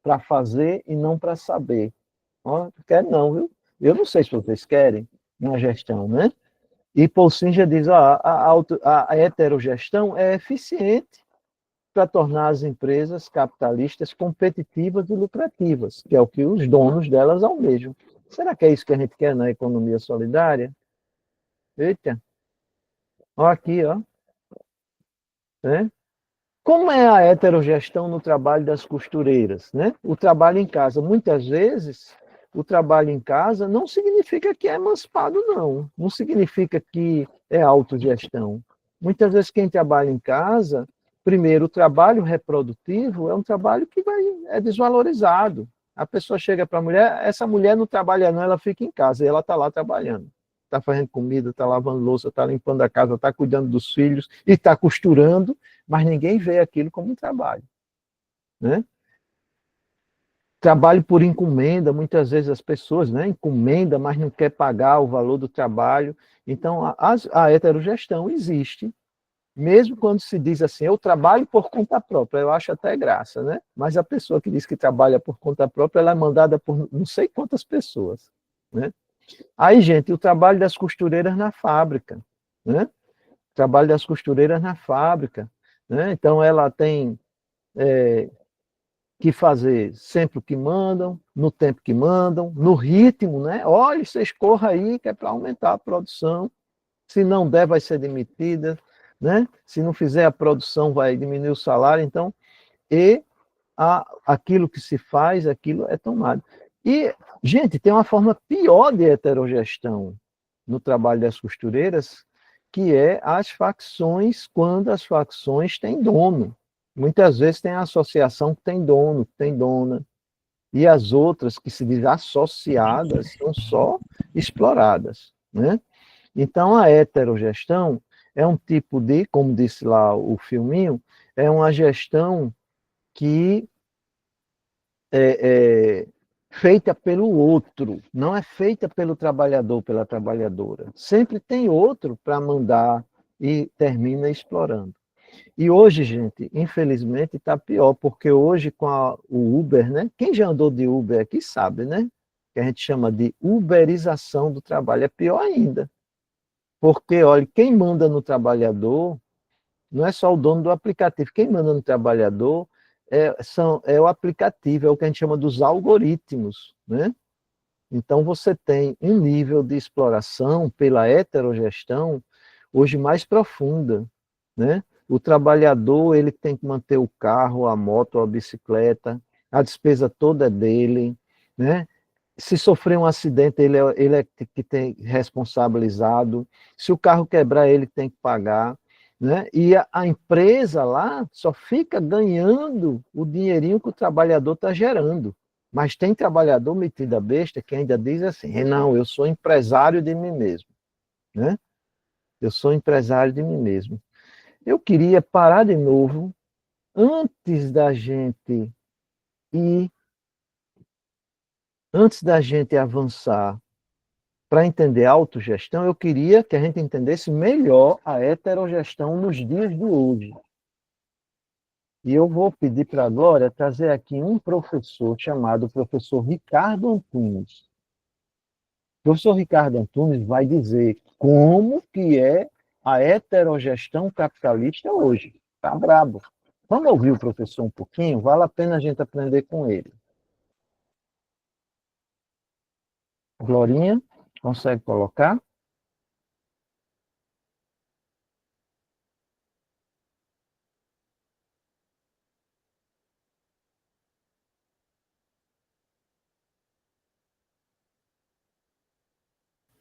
G: para fazer e não para saber. Ó, quer não, viu? Eu não sei se vocês querem uma gestão, né? E Paul Singer diz, a heterogestão é eficiente para tornar as empresas capitalistas competitivas e lucrativas, que é o que os donos delas almejam. Será que é isso que a gente quer na economia solidária? Eita! Ó aqui, ó. Né? Como é a heterogestão no trabalho das costureiras? Né? O trabalho em casa, muitas vezes, o trabalho em casa não significa que é emancipado, não. Não significa que é autogestão. Muitas vezes quem trabalha em casa, primeiro, o trabalho reprodutivo é um trabalho que é desvalorizado. A pessoa chega para a mulher, essa mulher não trabalha não, ela fica em casa, e ela está lá trabalhando. Está fazendo comida, está lavando louça, está limpando a casa, está cuidando dos filhos e está costurando, mas ninguém vê aquilo como um trabalho. Né? Trabalho por encomenda, muitas vezes as pessoas, né, encomenda, mas não quer pagar o valor do trabalho. Então, a heterogestão existe, mesmo quando se diz assim, eu trabalho por conta própria, eu acho até graça, né? Mas a pessoa que diz que trabalha por conta própria, ela é mandada por não sei quantas pessoas, né? Aí, gente, o trabalho das costureiras na fábrica, né? O trabalho das costureiras na fábrica, né? Então, ela tem que fazer sempre o que mandam, no tempo que mandam, no ritmo, né? Olha, vocês corram aí, que é para aumentar a produção. Se não der, vai ser demitida, né? Se não fizer a produção, vai diminuir o salário. Então, aquilo que se faz, aquilo é tomado. E, gente, tem uma forma pior de heterogestão no trabalho das costureiras, que é as facções, quando as facções têm dono. Muitas vezes tem a associação que tem dono, que tem dona, e as outras que se diz associadas são só exploradas, né? Então, a heterogestão é um tipo de, como disse lá o filminho, é uma gestão que é feita pelo outro, não é feita pelo trabalhador, pela trabalhadora. Sempre tem outro para mandar e termina explorando. E hoje, gente, infelizmente está pior, porque hoje com o Uber, né? Quem já andou de Uber aqui sabe, né? Que a gente chama de uberização do trabalho, é pior ainda. Porque, olha, quem manda no trabalhador não é só o dono do aplicativo, quem manda no trabalhador é o aplicativo, é o que a gente chama dos algoritmos, né? Então você tem um nível de exploração pela heterogestão hoje mais profunda, né? O trabalhador, ele tem que manter o carro, a moto, a bicicleta, a despesa toda é dele, né? Se sofrer um acidente, ele é que tem responsabilizado. Se o carro quebrar, ele tem que pagar, né? E a empresa lá só fica ganhando o dinheirinho que o trabalhador está gerando. Mas tem trabalhador metido a besta que ainda diz assim: não, eu sou empresário de mim mesmo, né? Eu sou empresário de mim mesmo. Eu queria parar de novo, antes da gente ir, antes da gente avançar para entender a autogestão, eu queria que a gente entendesse melhor a heterogestão nos dias de hoje. E eu vou pedir para a Glória trazer aqui um professor chamado professor Ricardo Antunes. O professor Ricardo Antunes vai dizer como que é a heterogestão capitalista hoje. Tá brabo. Vamos ouvir o professor um pouquinho? Vale a pena a gente aprender com ele. Glorinha, consegue colocar?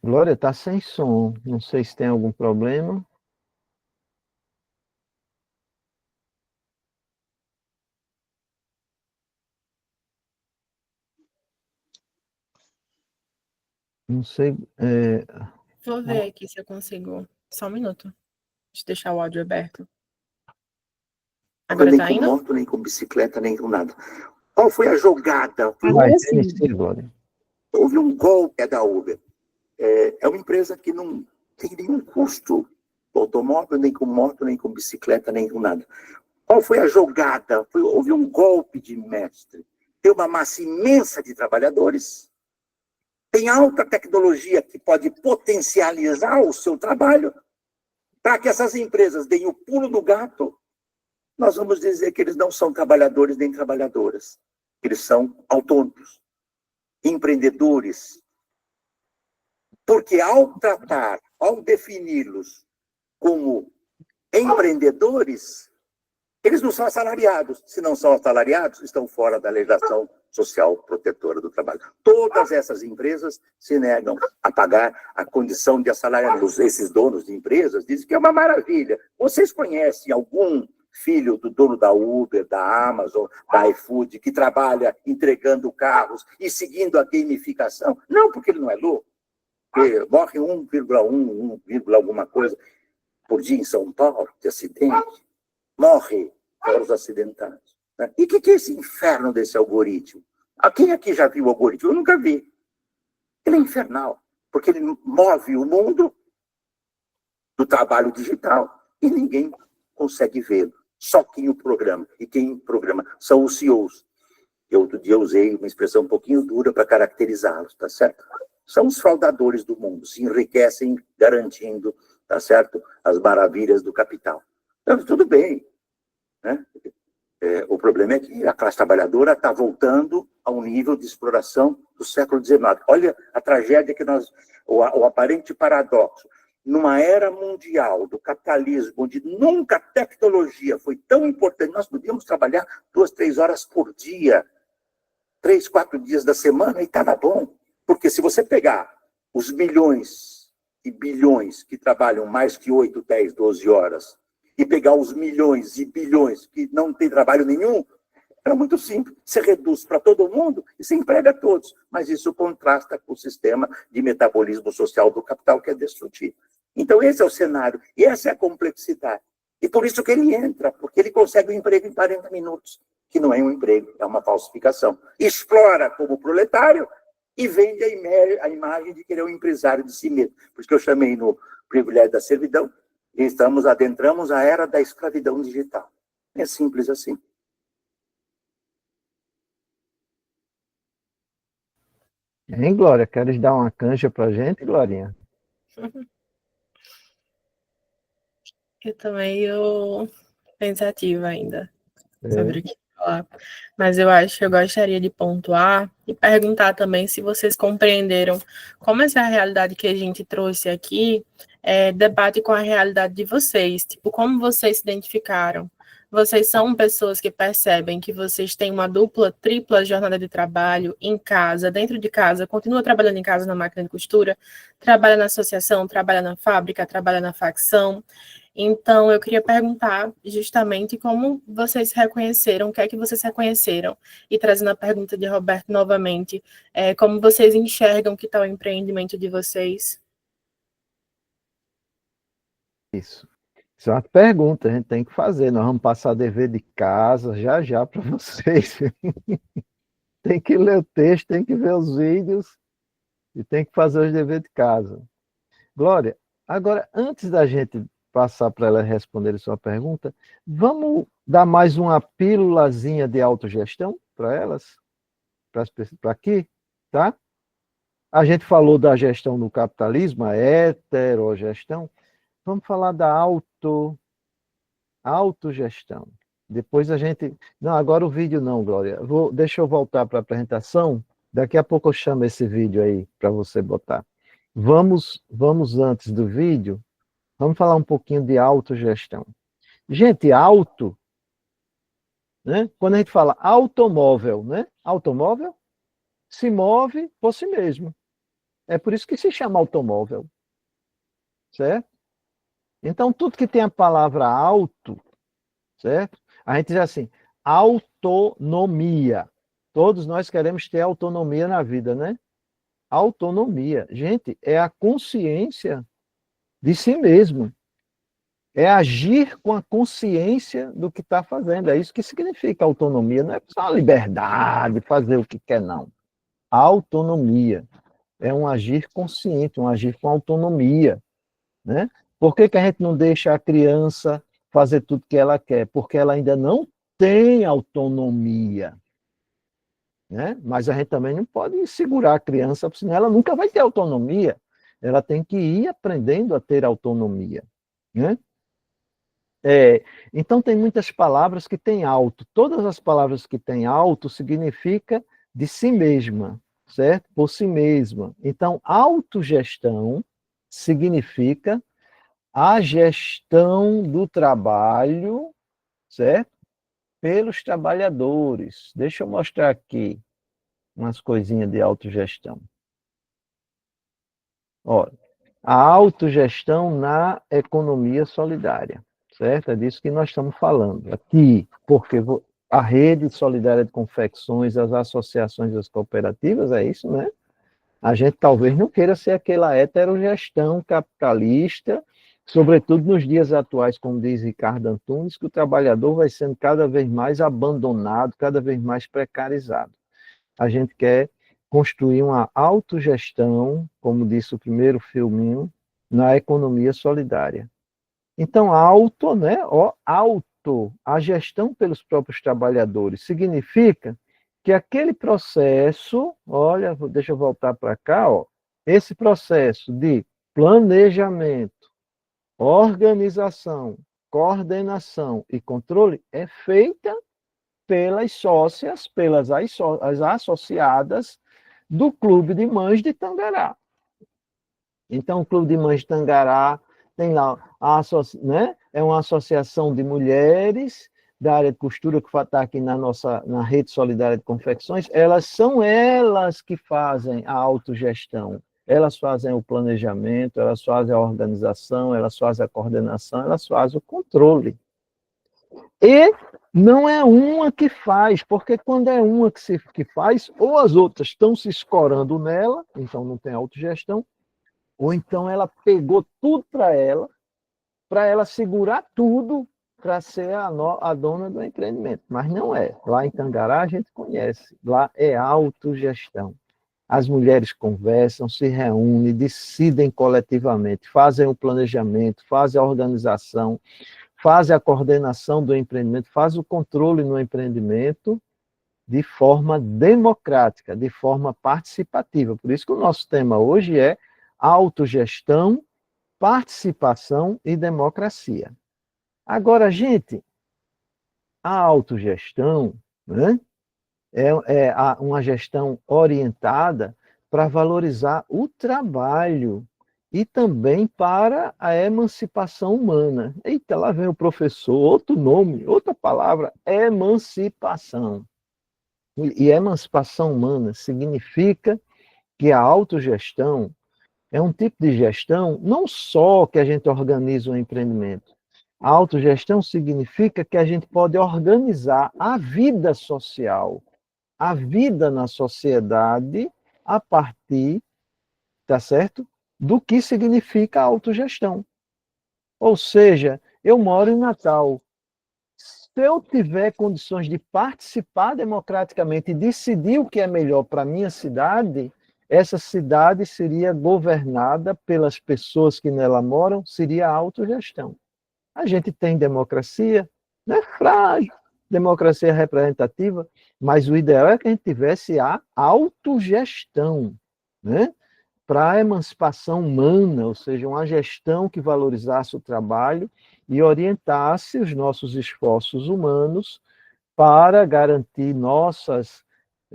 G: Glória, está sem som. Não sei se tem algum problema. Não sei.
I: Vou ver aqui se eu consigo. Só um minuto. Deixa eu deixar o áudio aberto. Agora
J: nem
I: tá
J: com
I: indo?
J: moto, nem com bicicleta, nem com nada. Qual foi a jogada?
G: Vai, inicia, Glória.
J: Houve um golpe da Uber. É uma empresa que não tem nenhum custo com automóvel, nem com moto, nem com bicicleta, nem com nada. Qual foi a jogada? Houve um golpe de mestre. Tem uma massa imensa de trabalhadores, tem alta tecnologia que pode potencializar o seu trabalho. Para que essas empresas deem o pulo do gato, nós vamos dizer que eles não são trabalhadores nem trabalhadoras. Eles são autônomos, empreendedores. Porque ao tratar, ao defini-los como empreendedores, eles não são assalariados. Se não são assalariados, estão fora da legislação social protetora do trabalho. Todas essas empresas se negam a pagar a condição de assalariado. Esses donos de empresas dizem que é uma maravilha. Vocês conhecem algum filho do dono da Uber, da Amazon, da iFood, que trabalha entregando carros e seguindo a gamificação? Não, porque ele não é louco. Porque morre 1,1 alguma coisa por dia em São Paulo de acidente. Morre para os acidentados. Né? E o que é esse inferno desse algoritmo? Quem aqui já viu o algoritmo? Eu nunca vi. Ele é infernal, porque ele move o mundo do trabalho digital e ninguém consegue vê-lo. Só quem o programa. E quem programa são os CEOs. Eu, outro dia, usei uma expressão um pouquinho dura para caracterizá-los, tá certo? São os fraudadores do mundo, se enriquecem garantindo, tá certo, as maravilhas do capital. Então, tudo bem, né? O problema é que a classe trabalhadora está voltando ao nível de exploração do século XIX. Olha a tragédia que o aparente paradoxo. Numa era mundial do capitalismo, onde nunca a tecnologia foi tão importante, nós podíamos trabalhar 2, 3 horas por dia, 3, 4 dias da semana, e estava bom. Porque se você pegar os milhões e bilhões que trabalham mais que 8, 10, 12 horas, e pegar os milhões e bilhões que não têm trabalho nenhum, é muito simples. Você reduz para todo mundo e você emprega a todos. Mas isso contrasta com o sistema de metabolismo social do capital, que é destrutivo. Então, esse é o cenário. E essa é a complexidade. E por isso que ele entra, porque ele consegue um emprego em 40 minutos, que não é um emprego, é uma falsificação. Explora como proletário e vende a imagem de que ele é um empresário de si mesmo. Por isso que eu chamei no privilégio da servidão, e adentramos a era da escravidão digital. É simples assim.
G: Hein, Glória? Queres dar uma canja para a gente, Glorinha?
I: Eu tô meio pensativa ainda sobre o que falar. Mas eu acho que eu gostaria de pontuar e perguntar também se vocês compreenderam como essa realidade que a gente trouxe aqui debate com a realidade de vocês, tipo, como vocês se identificaram. Vocês são pessoas que percebem que vocês têm uma dupla, tripla jornada de trabalho em casa, dentro de casa, continua trabalhando em casa na máquina de costura, trabalha na associação, trabalha na fábrica, trabalha na facção. Então, eu queria perguntar justamente como vocês se reconheceram, o que é que vocês reconheceram, e trazendo a pergunta de Roberto novamente, como vocês enxergam que está o empreendimento de vocês?
G: Isso. Isso é uma pergunta, a gente tem que fazer. Nós vamos passar dever de casa já para vocês. Tem que ler o texto, tem que ver os vídeos e tem que fazer os deveres de casa. Glória, agora, antes da gente passar para ela responder a sua pergunta, vamos dar mais uma pílulazinha de autogestão para elas? Para aqui, tá? A gente falou da gestão do capitalismo, a heterogestão. Vamos falar da autogestão. Depois a gente... Não, agora o vídeo não, Glória. Deixa eu voltar para a apresentação. Daqui a pouco eu chamo esse vídeo aí para você botar. Vamos antes do vídeo, vamos falar um pouquinho de autogestão. Gente, né? Quando a gente fala automóvel, né? Automóvel se move por si mesmo. É por isso que se chama automóvel. Certo? Então, tudo que tem a palavra auto, certo? A gente diz assim, autonomia. Todos nós queremos ter autonomia na vida, né? Autonomia, gente, é a consciência de si mesmo. É agir com a consciência do que está fazendo. É isso que significa autonomia. Não é só a liberdade, fazer o que quer, não. A autonomia é um agir consciente, um agir com autonomia, né? Por que a gente não deixa a criança fazer tudo que ela quer? Porque ela ainda não tem autonomia, né? Mas a gente também não pode segurar a criança, porque senão ela nunca vai ter autonomia. Ela tem que ir aprendendo a ter autonomia, né? Então, tem muitas palavras que têm auto. Todas as palavras que têm auto significa de si mesma, certo? Por si mesma. Então, autogestão significa a gestão do trabalho, certo? Pelos trabalhadores. Deixa eu mostrar aqui umas coisinhas de autogestão. Olha, a autogestão na economia solidária, certo? É disso que nós estamos falando aqui, porque a rede solidária de confecções, as associações, as cooperativas, é isso, né? A gente talvez não queira ser aquela heterogestão capitalista, sobretudo nos dias atuais, como diz Ricardo Antunes, que o trabalhador vai sendo cada vez mais abandonado, cada vez mais precarizado. A gente quer construir uma autogestão, como disse o primeiro filminho, na economia solidária. Então, né? A gestão pelos próprios trabalhadores significa que aquele processo, olha, deixa eu voltar para cá, esse processo de planejamento, organização, coordenação e controle é feita pelas sócias, pelas as associadas do Clube de Mães de Tangará. Então, o Clube de Mães de Tangará tem lá, né? É uma associação de mulheres da área de costura que está aqui na Rede Solidária de Confecções. São elas que fazem a autogestão. Elas fazem o planejamento, elas fazem a organização, elas fazem a coordenação, elas fazem o controle. E não é uma que faz, porque quando é uma que faz, ou as outras estão se escorando nela, então não tem autogestão, ou então ela pegou tudo para ela segurar tudo para ser a dona do empreendimento. Mas não é. Lá em Tangará a gente conhece, lá é autogestão. As mulheres conversam, se reúnem, decidem coletivamente, fazem o planejamento, fazem a organização, fazem a coordenação do empreendimento, fazem o controle no empreendimento de forma democrática, de forma participativa. Por isso que o nosso tema hoje é autogestão, participação e democracia. Agora, gente, a autogestão, né, é uma gestão orientada para valorizar o trabalho e também para a emancipação humana. Eita, lá vem o professor, outro nome, outra palavra, emancipação. E emancipação humana significa que a autogestão é um tipo de gestão não só que a gente organiza o empreendimento. A autogestão significa que a gente pode organizar a vida social, a vida na sociedade, a partir, tá certo? Do que significa a autogestão. Ou seja, eu moro em Natal. Se eu tiver condições de participar democraticamente e decidir o que é melhor para a minha cidade, essa cidade seria governada pelas pessoas que nela moram, seria a autogestão. A gente tem democracia, não é frágil, democracia representativa, mas o ideal é que a gente tivesse a autogestão, né? Para a emancipação humana, ou seja, uma gestão que valorizasse o trabalho e orientasse os nossos esforços humanos para garantir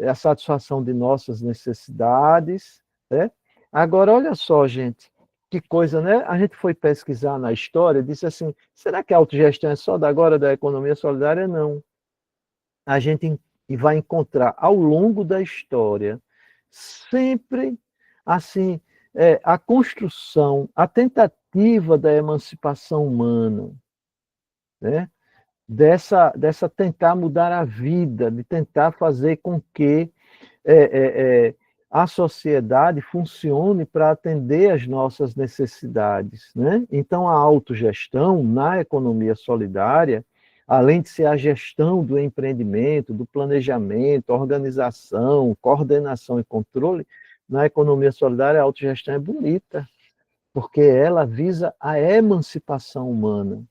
G: a satisfação de nossas necessidades, né? Agora, olha só, gente, que coisa, né? A gente foi pesquisar na história, disse assim, será que a autogestão é só da agora da economia solidária? Não. A gente vai encontrar ao longo da história sempre assim a construção, a tentativa da emancipação humana, né? Dessa tentar mudar a vida, de tentar fazer com que a sociedade funcione para atender às nossas necessidades, né? Então, a autogestão na economia solidária, além de ser a gestão do empreendimento, do planejamento, organização, coordenação e controle, na economia solidária a autogestão é bonita, porque ela visa a emancipação humana.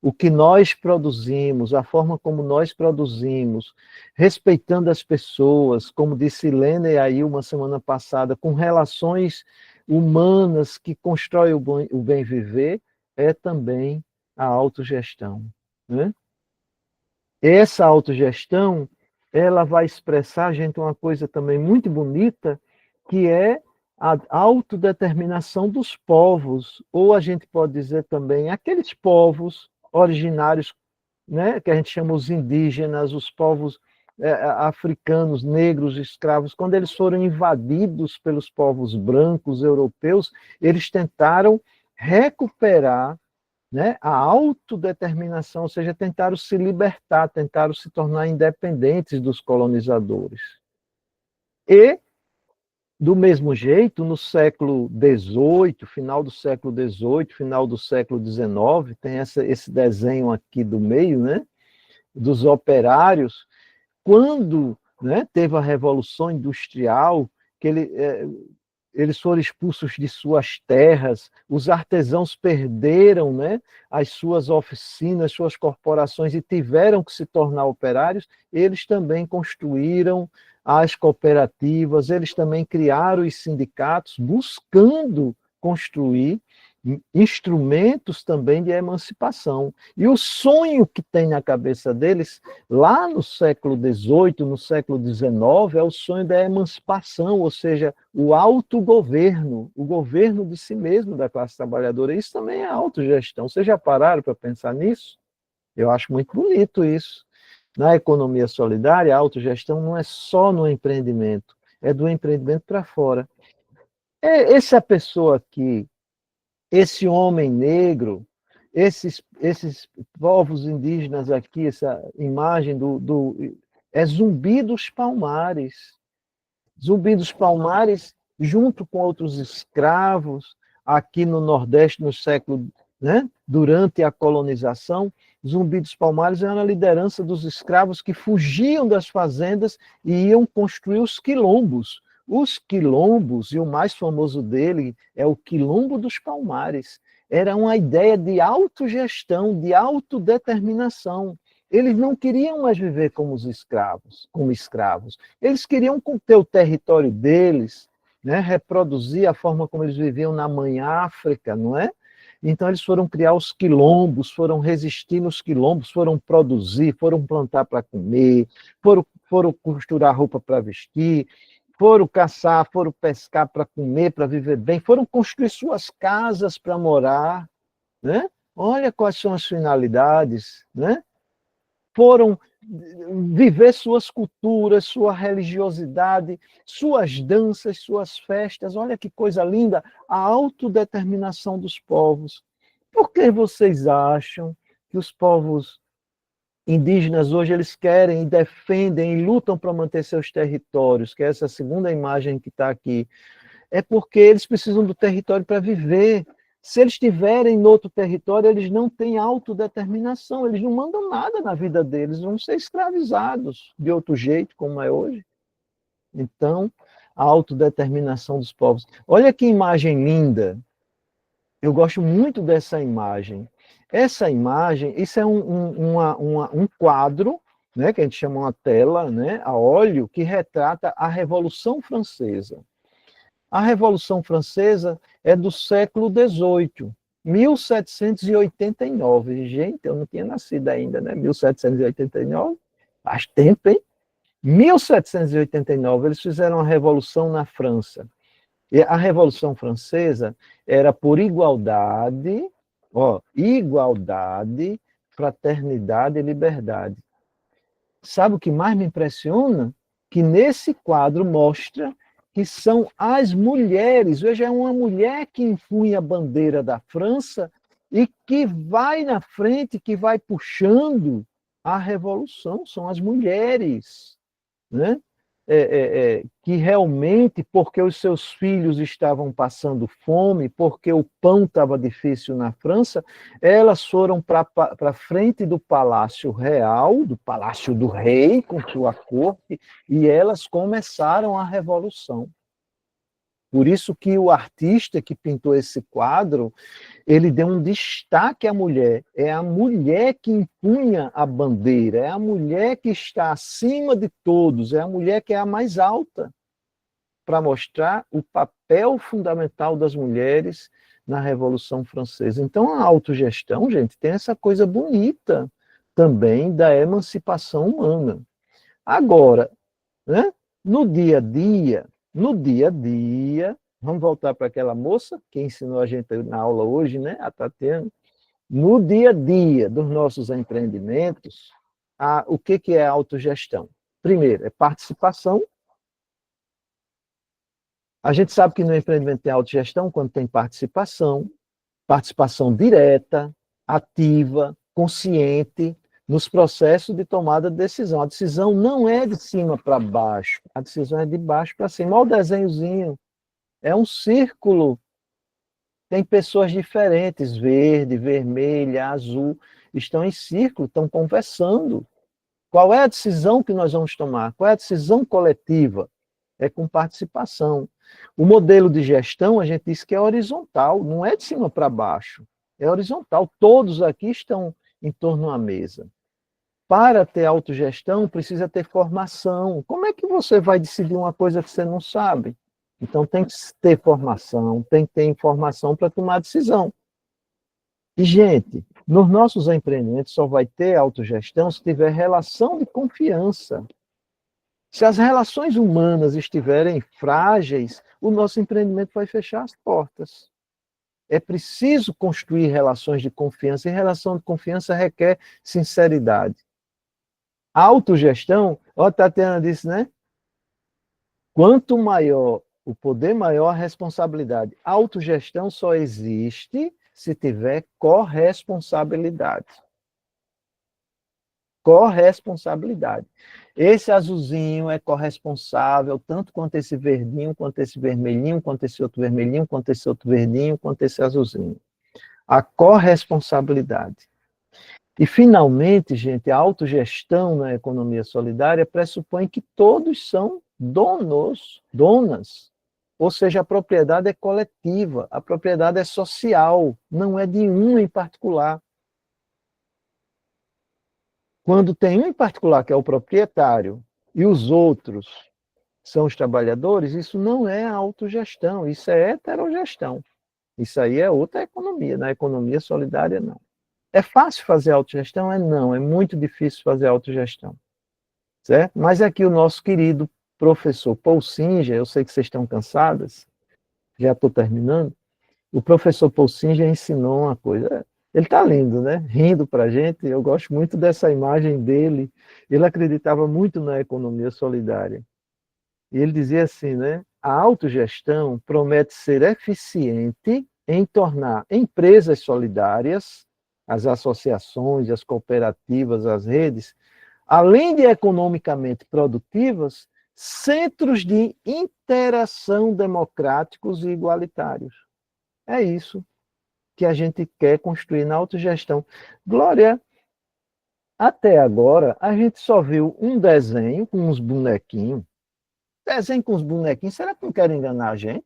G: O que nós produzimos, a forma como nós produzimos, respeitando as pessoas, como disse Lênia aí uma semana passada, com relações humanas que constroem o bem viver, é também a autogestão, né? Essa autogestão, ela vai expressar, gente, uma coisa também muito bonita, que é a autodeterminação dos povos, ou a gente pode dizer também aqueles povos originários, né, que a gente chama os indígenas, os povos africanos, negros, escravos, quando eles foram invadidos pelos povos brancos europeus, eles tentaram recuperar, né, a autodeterminação, ou seja, tentaram se libertar, tentaram se tornar independentes dos colonizadores. E, do mesmo jeito, no século XVIII, final do século XVIII, final do século XIX, tem esse desenho aqui do meio, né, dos operários, quando, né, teve a Revolução Industrial, que eles foram expulsos de suas terras, os artesãos perderam, né, as suas oficinas, suas corporações e tiveram que se tornar operários, eles também construíram as cooperativas, eles também criaram os sindicatos, buscando construir instrumentos também de emancipação. E o sonho que tem na cabeça deles, lá no século XVIII, no século XIX, é o sonho da emancipação, ou seja, o autogoverno, o governo de si mesmo da classe trabalhadora. Isso também é autogestão. Vocês já pararam para pensar nisso? Eu acho muito bonito isso. Na economia solidária, a autogestão não é só no empreendimento, é do empreendimento para fora. Essa pessoa aqui, esse homem negro, esses povos indígenas aqui, essa imagem é Zumbi dos Palmares. Zumbi dos Palmares, junto com outros escravos, aqui no Nordeste, no século, né, durante a colonização, Zumbi dos Palmares era a liderança dos escravos que fugiam das fazendas e iam construir os quilombos. Os quilombos, e o mais famoso dele é o Quilombo dos Palmares. Era uma ideia de autogestão, de autodeterminação. Eles não queriam mais viver como escravos. Eles queriam ter o território deles, né, reproduzir a forma como eles viviam na mãe África, não é? Então, eles foram criar os quilombos, foram resistir nos quilombos, foram produzir, foram plantar para comer, foram costurar roupa para vestir, foram caçar, foram pescar para comer, para viver bem, foram construir suas casas para morar, né? Olha quais são as finalidades, né? Foram viver suas culturas, sua religiosidade, suas danças, suas festas. Olha que coisa linda, a autodeterminação dos povos. Por que vocês acham que os povos indígenas hoje eles querem e defendem e lutam para manter seus territórios, que é essa segunda imagem que está aqui? É porque eles precisam do território para viver. Se eles estiverem em outro território, eles não têm autodeterminação, eles não mandam nada na vida deles, vão ser escravizados de outro jeito, como é hoje. Então, a autodeterminação dos povos. Olha que imagem linda. Eu gosto muito dessa imagem. Essa imagem, isso é um quadro, né, que a gente chama uma tela, né, a óleo, que retrata a Revolução Francesa. A Revolução Francesa é do século XVIII, 1789. Gente, eu não tinha nascido ainda, né? 1789, faz tempo, hein? 1789, eles fizeram a Revolução na França. E a Revolução Francesa era por igualdade, igualdade, fraternidade e liberdade. Sabe o que mais me impressiona? Que nesse quadro mostra que são as mulheres. Veja, é uma mulher que empunha a bandeira da França e que vai na frente, que vai puxando a revolução. São as mulheres, né? Que realmente, porque os seus filhos estavam passando fome, porque o pão estava difícil na França, elas foram para a frente do Palácio Real, do Palácio do Rei, com sua corte, e elas começaram a revolução. Por isso que o artista que pintou esse quadro, ele deu um destaque à mulher. É a mulher que empunha a bandeira, é a mulher que está acima de todos, é a mulher que é a mais alta, para mostrar o papel fundamental das mulheres na Revolução Francesa. Então, a autogestão, gente, tem essa coisa bonita também da emancipação humana. Agora, né, no dia a dia, vamos voltar para aquela moça que ensinou a gente na aula hoje, né, a Tatiana. No dia a dia dos nossos empreendimentos, o que é autogestão? Primeiro, é participação. A gente sabe que no empreendimento tem autogestão quando tem participação direta, ativa, consciente, nos processos de tomada de decisão. A decisão não é de cima para baixo, a decisão é de baixo para cima. Olha o desenhozinho, é um círculo, tem pessoas diferentes, verde, vermelha, azul, estão em círculo, estão conversando. Qual é a decisão que nós vamos tomar? Qual é a decisão coletiva? É com participação. O modelo de gestão, a gente diz que é horizontal, não é de cima para baixo, é horizontal. Todos aqui estão em torno à mesa. Para ter autogestão, precisa ter formação. Como é que você vai decidir uma coisa que você não sabe? Então, tem que ter formação, tem que ter informação para tomar decisão. E, gente, nos nossos empreendimentos só vai ter autogestão se tiver relação de confiança. Se as relações humanas estiverem frágeis, o nosso empreendimento vai fechar as portas. É preciso construir relações de confiança, e relação de confiança requer sinceridade. A autogestão, a Tatiana disse, né? Quanto maior o poder, maior a responsabilidade. A autogestão só existe se tiver corresponsabilidade. Corresponsabilidade. Esse azulzinho é corresponsável, tanto quanto esse verdinho, quanto esse vermelhinho, quanto esse outro vermelhinho, quanto esse outro verdinho, quanto esse azulzinho. A corresponsabilidade. E, finalmente, gente, a autogestão na economia solidária pressupõe que todos são donas. Ou seja, a propriedade é coletiva, a propriedade é social, não é de um em particular. Quando tem um em particular, que é o proprietário, e os outros são os trabalhadores, isso não é autogestão, isso é heterogestão. Isso aí é outra economia, na economia solidária não. É fácil fazer autogestão? Não, é muito difícil fazer autogestão. Certo? Mas aqui o nosso querido professor Paul Singer, eu sei que vocês estão cansadas, já estou terminando, o professor Paul Singer ensinou uma coisa, ele está lindo, né? Rindo para a gente, eu gosto muito dessa imagem dele, ele acreditava muito na economia solidária. E ele dizia assim, né? A autogestão promete ser eficiente em tornar empresas solidárias, as associações, as cooperativas, as redes, além de economicamente produtivas, centros de interação democráticos e igualitários. É isso que a gente quer construir na autogestão. Glória, até agora, a gente só viu um desenho com uns bonequinhos. Desenho com os bonequinhos, será que não querem enganar a gente?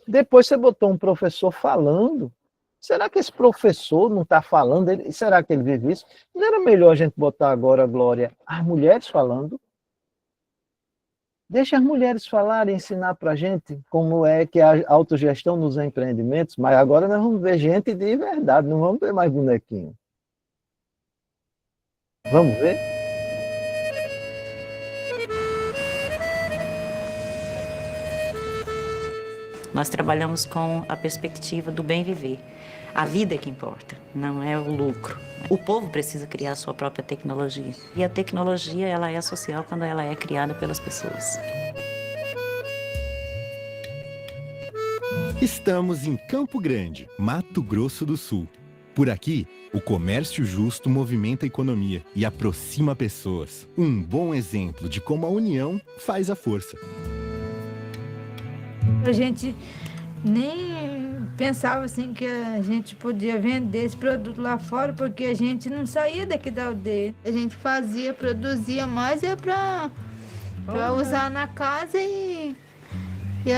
G: Depois você botou um professor falando. Será que esse professor não está falando? Será que ele vive isso? Não era melhor a gente botar agora, Glória, as mulheres falando? Deixa as mulheres falarem, ensinar para a gente como é que é a autogestão nos empreendimentos, mas agora nós vamos ver gente de verdade, não vamos ver mais bonequinho. Vamos ver?
K: Nós trabalhamos com a perspectiva do bem viver. A vida é que importa, não é o lucro. O povo precisa criar a sua própria tecnologia. E a tecnologia, ela é social quando ela é criada pelas pessoas.
L: Estamos em Campo Grande, Mato Grosso do Sul. Por aqui, o comércio justo movimenta a economia e aproxima pessoas. Um bom exemplo de como a união faz a força.
M: A gente nem pensava assim que a gente podia vender esse produto lá fora, porque a gente não saía daqui da aldeia. A gente fazia, produzia mais para usar na casa e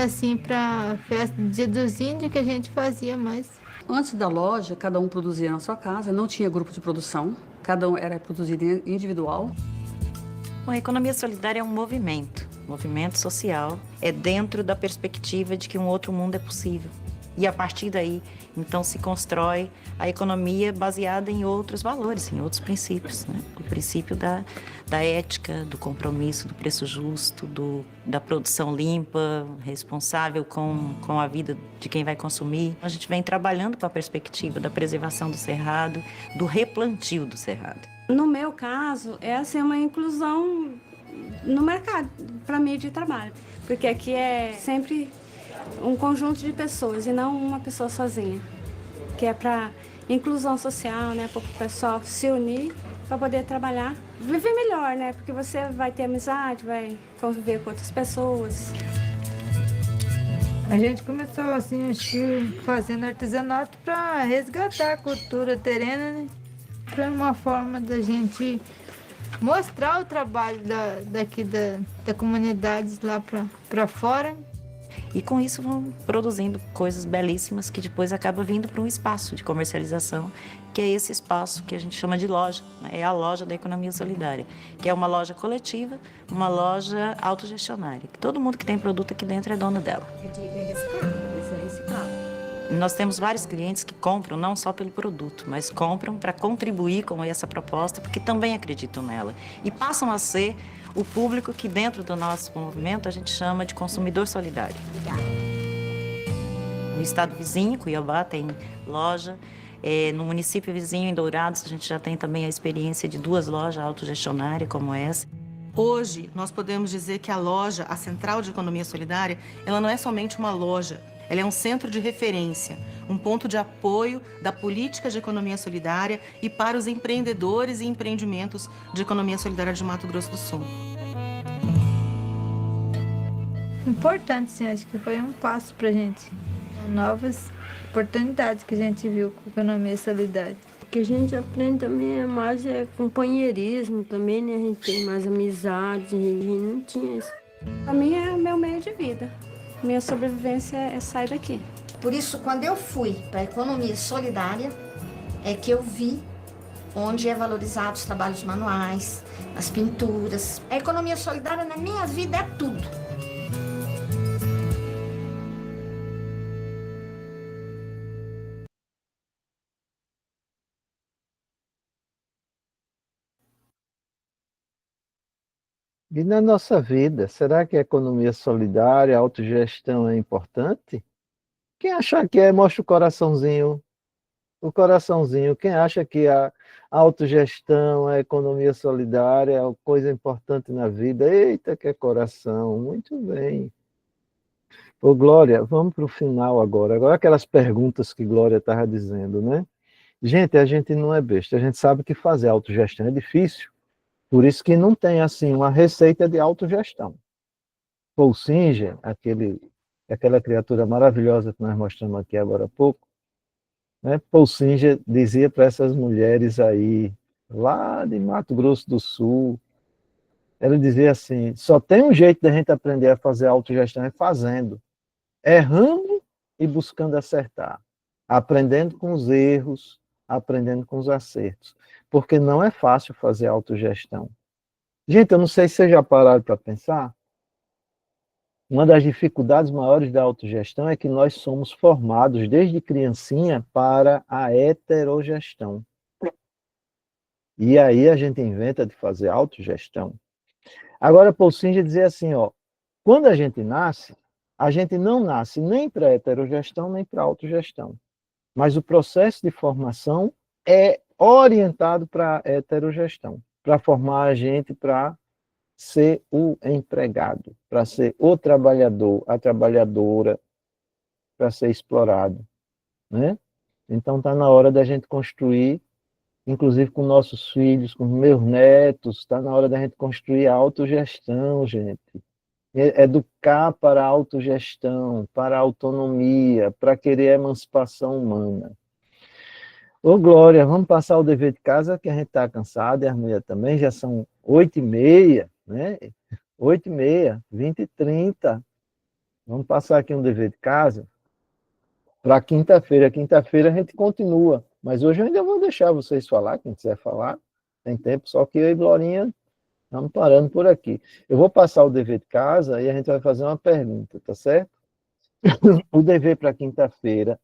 M: assim para festa do Dia dos Índios que a gente fazia mais.
N: Antes da loja, cada um produzia na sua casa, não tinha grupo de produção, cada um era produzido individual.
K: Bom, a economia solidária é um movimento social, é dentro da perspectiva de que um outro mundo é possível. E a partir daí, então, se constrói a economia baseada em outros valores, em outros princípios, né? O princípio da ética, do compromisso, do preço justo, da produção limpa, responsável com a vida de quem vai consumir. A gente vem trabalhando com a perspectiva da preservação do cerrado, do replantio do cerrado.
O: No meu caso, essa é uma inclusão no mercado, para mim, de trabalho. Porque aqui é sempre um conjunto de pessoas e não uma pessoa sozinha. Que é para inclusão social, né? Para o pessoal se unir para poder trabalhar. Viver melhor, né? Porque você vai ter amizade, vai conviver com outras pessoas.
M: A gente começou assim, acho que fazendo artesanato para resgatar a cultura terrena, né? Para uma forma da gente mostrar o trabalho daqui da comunidade lá para fora.
K: E com isso vão produzindo coisas belíssimas que depois acaba vindo para um espaço de comercialização, que é esse espaço que a gente chama de loja, né? É a loja da economia solidária, que é uma loja coletiva, uma loja autogestionária, que todo mundo que tem produto aqui dentro é dono dela. Nós temos vários clientes que compram não só pelo produto, mas compram para contribuir com essa proposta, porque também acreditam nela. E passam a ser o público que dentro do nosso movimento a gente chama de consumidor solidário. No estado vizinho, Cuiabá, tem loja. No município vizinho, em Dourados, a gente já tem também a experiência de 2 lojas autogestionárias como essa.
P: Hoje, nós podemos dizer que a loja, a Central de Economia Solidária, ela não é somente uma loja, ela é um centro de referência, um ponto de apoio da política de economia solidária e para os empreendedores e empreendimentos de economia solidária de Mato Grosso do Sul.
M: Importante, sim, acho que foi um passo para a gente. Novas oportunidades que a gente viu com a economia solidária.
Q: O que a gente aprende também mais é companheirismo também, né? A gente tem mais amizade, a gente não tinha isso.
O: Para mim é meu meio de vida. Minha sobrevivência é sair daqui.
R: Por isso, quando eu fui para a economia solidária, é que eu vi onde é valorizado os trabalhos manuais, as pinturas. A economia solidária na minha vida é tudo.
G: E na nossa vida, será que a economia solidária, a autogestão é importante? Quem achar que é, mostra o coraçãozinho. O coraçãozinho. Quem acha que a autogestão, a economia solidária é uma coisa importante na vida? Eita, que é coração. Muito bem. Ô, Glória, vamos para o final agora. Agora aquelas perguntas que Glória estava dizendo, né? Gente, a gente não é besta. A gente sabe que fazer autogestão é difícil. Por isso que não tem, assim, uma receita de autogestão. Paul Singer, aquela criatura maravilhosa que nós mostramos aqui agora há pouco, né? Paul Singer dizia para essas mulheres aí, lá de Mato Grosso do Sul, ele dizia assim, só tem um jeito de a gente aprender a fazer autogestão, é fazendo. Errando e buscando acertar. Aprendendo com os erros, aprendendo com os acertos. Porque não é fácil fazer autogestão. Gente, eu não sei se vocês já pararam para pensar. Uma das dificuldades maiores da autogestão é que nós somos formados desde criancinha para a heterogestão. E aí a gente inventa de fazer autogestão. Agora, Paul Singer dizia assim, ó, quando a gente não nasce nem para heterogestão, nem para autogestão. Mas o processo de formação é orientado para a heterogestão, para formar a gente para ser o empregado, para ser o trabalhador, a trabalhadora, para ser explorado, né? Então está na hora da gente construir, inclusive com nossos filhos, com meus netos, está na hora da gente construir a autogestão, gente. Educar para a autogestão, para a autonomia, para querer a emancipação humana. Ô, Glória, vamos passar o dever de casa, que a gente está cansado, e a mulher também, já são 8h30, né? 8h30, 20h30. Vamos passar aqui um dever de casa para quinta-feira. Quinta-feira a gente continua, mas hoje eu ainda vou deixar vocês falar, quem quiser falar, tem tempo, só que eu e Glorinha estamos parando por aqui. Eu vou passar o dever de casa e a gente vai fazer uma pergunta, tá certo? O dever para quinta-feira.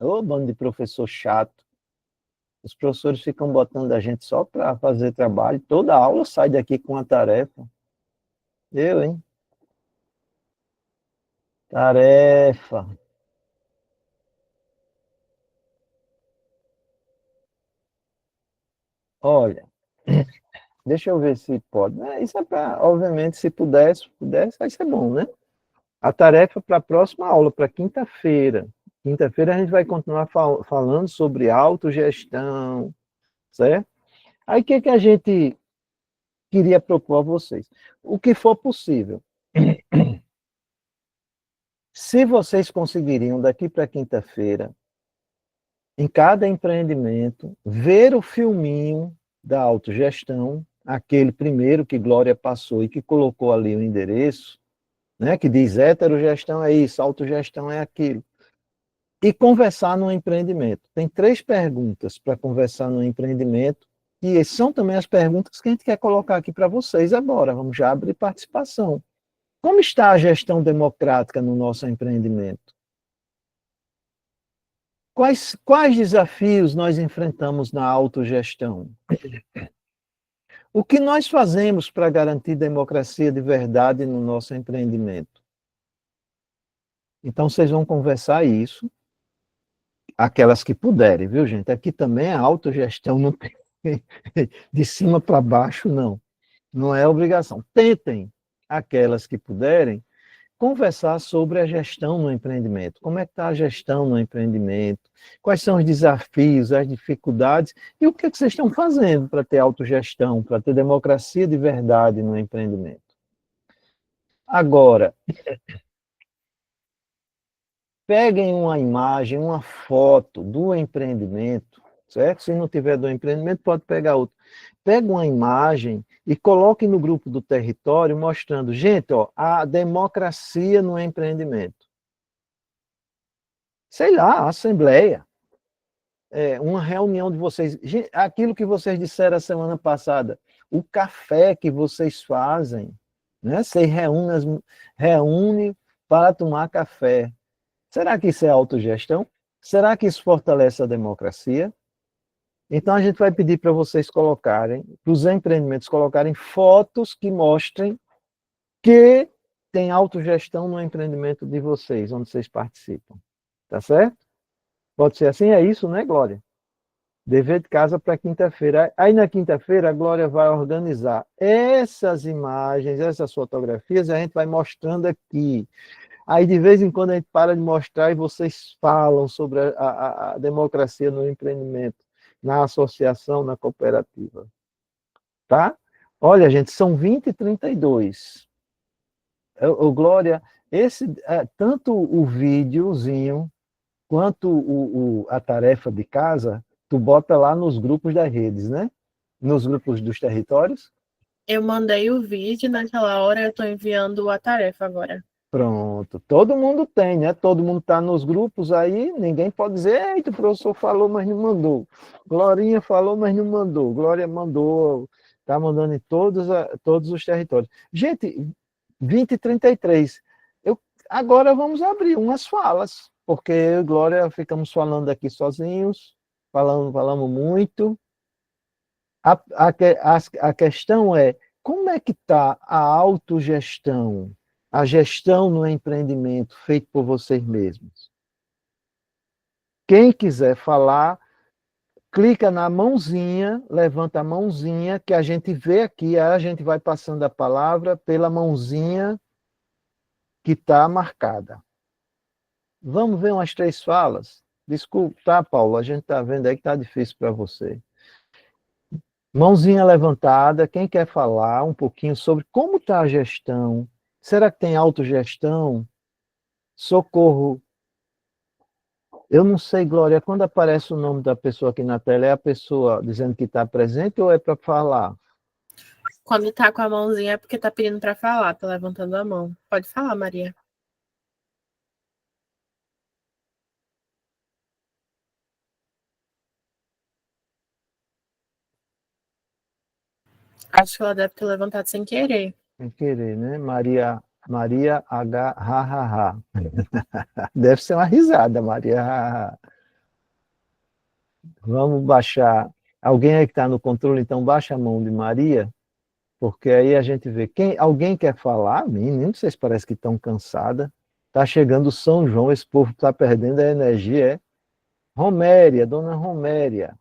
G: Ô, bando de professor chato. Os professores ficam botando a gente só para fazer trabalho. Toda aula sai daqui com uma tarefa. Eu, hein? Tarefa. Olha, deixa eu ver se pode. Isso é para, obviamente, se pudesse, vai ser bom, né? A tarefa para a próxima aula, para quinta-feira. Quinta-feira a gente vai continuar falando sobre autogestão, certo? Aí o que a gente queria propor a vocês? O que for possível. Se vocês conseguiriam, daqui para quinta-feira, em cada empreendimento, ver o filminho da autogestão, aquele primeiro que Glória passou e que colocou ali o endereço, né, que diz heterogestão é isso, autogestão é aquilo, e conversar no empreendimento. Tem 3 perguntas para conversar no empreendimento, e são também as perguntas que a gente quer colocar aqui para vocês agora. Vamos já abrir participação. Como está a gestão democrática no nosso empreendimento? Quais desafios nós enfrentamos na autogestão? O que nós fazemos para garantir democracia de verdade no nosso empreendimento? Então, vocês vão conversar isso, aquelas que puderem, viu, gente? Aqui também a autogestão não tem de cima para baixo, não. Não é obrigação. Tentem, aquelas que puderem, conversar sobre a gestão no empreendimento. Como é que está a gestão no empreendimento? Quais são os desafios, as dificuldades? E o que vocês estão fazendo para ter autogestão, para ter democracia de verdade no empreendimento? Agora, peguem uma imagem, uma foto do empreendimento, certo? Se não tiver do empreendimento, pode pegar outro. Pega uma imagem e coloque no grupo do território mostrando, gente, ó, a democracia no empreendimento. Sei lá, a assembleia, uma reunião de vocês, aquilo que vocês disseram a semana passada, o café que vocês fazem, né? Vocês reúne para tomar café. Será que isso é autogestão? Será que isso fortalece a democracia? Então, a gente vai pedir para vocês colocarem, para os empreendimentos colocarem fotos que mostrem que tem autogestão no empreendimento de vocês, onde vocês participam. Tá certo? Pode ser assim? É isso, né, Glória? Dever de casa para quinta-feira. Aí, na quinta-feira, a Glória vai organizar essas imagens, essas fotografias, e a gente vai mostrando aqui. Aí, de vez em quando, a gente para de mostrar e vocês falam sobre a democracia no empreendimento, na associação, na cooperativa. Tá? Olha, gente, são 20h32. Glória, tanto o videozinho quanto a tarefa de casa, tu bota lá nos grupos das redes, né? Nos grupos dos territórios.
I: Eu mandei o vídeo naquela hora, eu estou enviando a tarefa agora.
G: Pronto, todo mundo tem, né? Todo mundo está nos grupos aí, ninguém pode dizer, eita, o professor falou, mas não mandou. Glorinha falou, mas não mandou. Glória mandou, está mandando em todos os territórios. Gente, 20h33. Agora vamos abrir umas falas, porque eu e Glória ficamos falando aqui sozinhos, falamos muito. A questão é, como é que está a autogestão, a gestão no empreendimento feito por vocês mesmos? Quem quiser falar, clica na mãozinha, levanta a mãozinha, que a gente vê aqui, a gente vai passando a palavra pela mãozinha que está marcada. Vamos ver umas 3 falas? Desculpa, tá, Paulo? A gente está vendo aí que está difícil para você. Mãozinha levantada, quem quer falar um pouquinho sobre como está a gestão? Será que tem autogestão? Socorro. Eu não sei, Glória, quando aparece o nome da pessoa aqui na tela, é a pessoa dizendo que está presente ou é para falar?
I: Quando está com a mãozinha é porque está pedindo para falar, está levantando a mão. Pode falar, Maria. Acho que ela deve ter levantado sem querer.
G: Sem querer, né? Maria H, ha, ha, ha. Deve ser uma risada, Maria, ha, ha. Vamos baixar. Alguém aí que está no controle, então baixa a mão de Maria, porque aí a gente vê. Alguém quer falar? Menino, vocês parecem que estão cansadas. Está chegando São João, esse povo está perdendo a energia. É? Roméria, dona Roméria.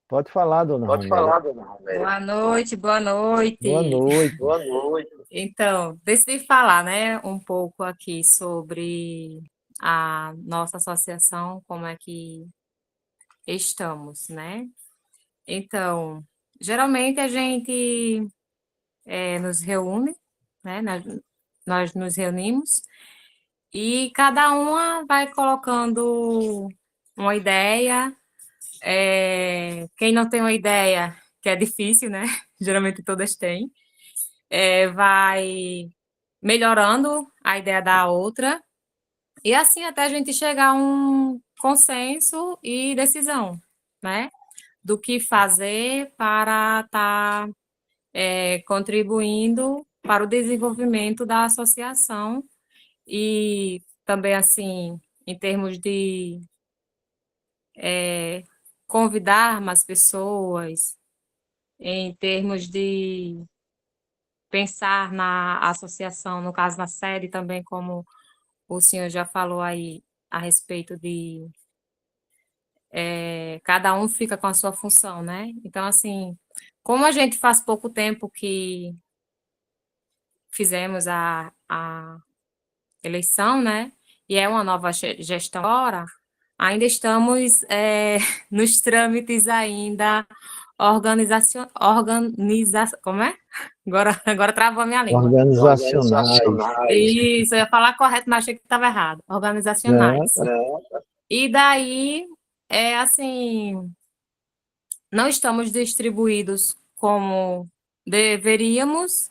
G: Pode falar, dona Roméria.
S: Pode falar, dona Roméria.
T: Boa noite, boa noite.
G: Boa noite.
S: Boa noite.
T: Então, decidi falar, né, um pouco aqui sobre a nossa associação, como é que estamos, né? Então, geralmente a gente nos reúne, né? Nós nos reunimos e cada uma vai colocando uma ideia. Quem não tem uma ideia, que é difícil, né? Geralmente todas têm, vai melhorando a ideia da outra, e assim até a gente chegar a um consenso e decisão, né? Do que fazer para estar contribuindo para o desenvolvimento da associação e também, assim, em termos de convidar mais pessoas, em termos de pensar na associação, no caso na sede também, como o senhor já falou aí, a respeito de cada um fica com a sua função, né? Então, assim, como a gente faz pouco tempo que fizemos a eleição, né? E é uma nova gestão agora, ainda estamos nos trâmites ainda como é? Agora travou a minha língua.
G: Organizacionais.
T: Isso, eu ia falar correto, mas achei que estava errado. Organizacionais. E daí, assim, não estamos distribuídos como deveríamos,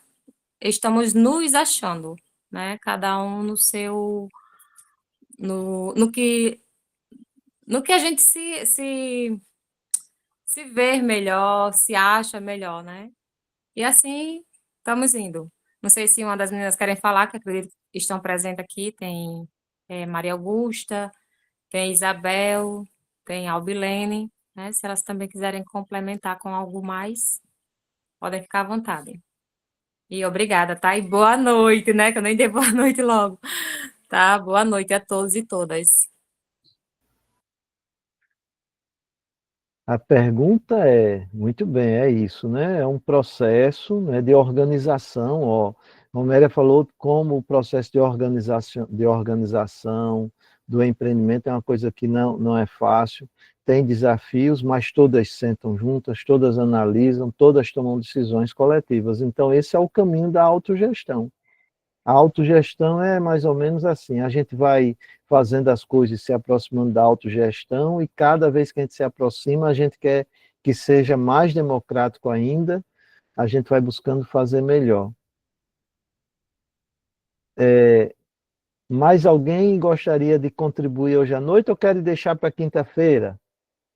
T: estamos nos achando, né? Cada um no seu... No que a gente se ver melhor, se acha melhor, né? E assim, estamos indo. Não sei se uma das meninas querem falar, que acredito que estão presentes aqui, tem Maria Augusta, tem Isabel, tem Albilene, né? Se elas também quiserem complementar com algo mais, podem ficar à vontade. E obrigada, tá? E boa noite, né? Que eu nem dei boa noite logo. Tá? Boa noite a todos e todas.
G: A pergunta é, muito bem, é isso, né? É um processo, né, de organização, ó. A Roméria falou como o processo de organização do empreendimento é uma coisa que não é fácil, tem desafios, mas todas sentam juntas, todas analisam, todas tomam decisões coletivas. Então, esse é o caminho da autogestão. A autogestão é mais ou menos assim, a gente vai fazendo as coisas, se aproximando da autogestão, e cada vez que a gente se aproxima, a gente quer que seja mais democrático ainda, a gente vai buscando fazer melhor. Mais alguém gostaria de contribuir hoje à noite ou quer deixar para quinta-feira?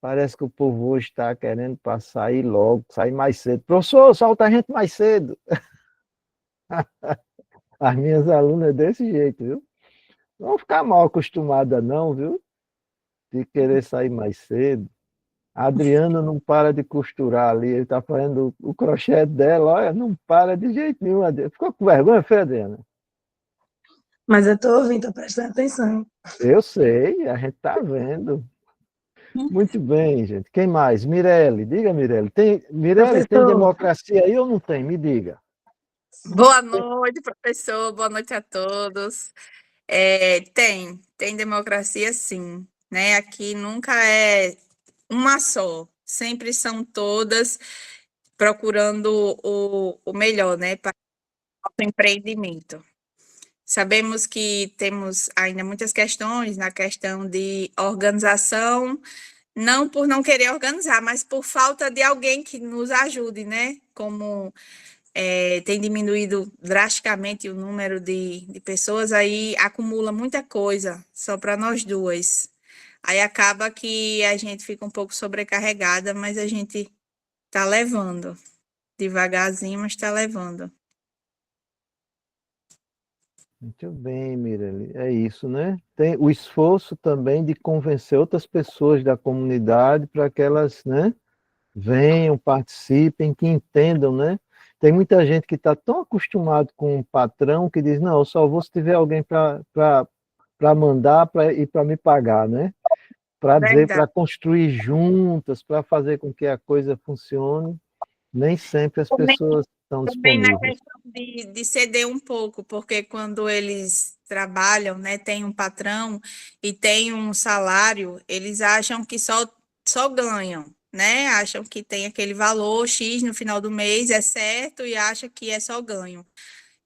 G: Parece que o povo hoje está querendo para sair logo, sair mais cedo. Professor, solta a gente mais cedo. As minhas alunas é desse jeito, viu? Não vão ficar mal acostumada não, viu? De querer sair mais cedo. A Adriana não para de costurar ali, ele está fazendo o crochê dela, olha, não para de jeito nenhum. Ficou com vergonha, foi, Adriana?
S: Mas eu estou ouvindo, estou prestando atenção.
G: Eu sei, a gente está vendo. Muito bem, gente. Quem mais? Mirelle, diga, Mirelle. Mirelle, tem democracia aí ou não tem? Me diga.
U: Boa noite, professor. Boa noite a todos. Tem democracia, sim, né? Aqui nunca é uma só, sempre são todas procurando o melhor, né, para o empreendimento. Sabemos que temos ainda muitas questões na questão de organização, não por não querer organizar, mas por falta de alguém que nos ajude, né? Como tem diminuído drasticamente o número de pessoas, aí acumula muita coisa só para nós duas. Aí acaba que a gente fica um pouco sobrecarregada, mas a gente está levando. Devagarzinho, mas está levando.
G: Muito bem, Mirelle. É isso, né? Tem o esforço também de convencer outras pessoas da comunidade para que elas, né, venham, participem, que entendam, né? Tem muita gente que está tão acostumado com um patrão que diz, não, eu só vou se tiver alguém para mandar e para me pagar, né? Para dizer, para construir juntas, para fazer com que a coisa funcione. Nem sempre as pessoas estão disponíveis.
U: Também na questão de ceder um pouco, porque quando eles trabalham, né, tem um patrão e tem um salário, eles acham que só ganham, né? Acham que tem aquele valor X no final do mês, é certo, e acham que é só ganho.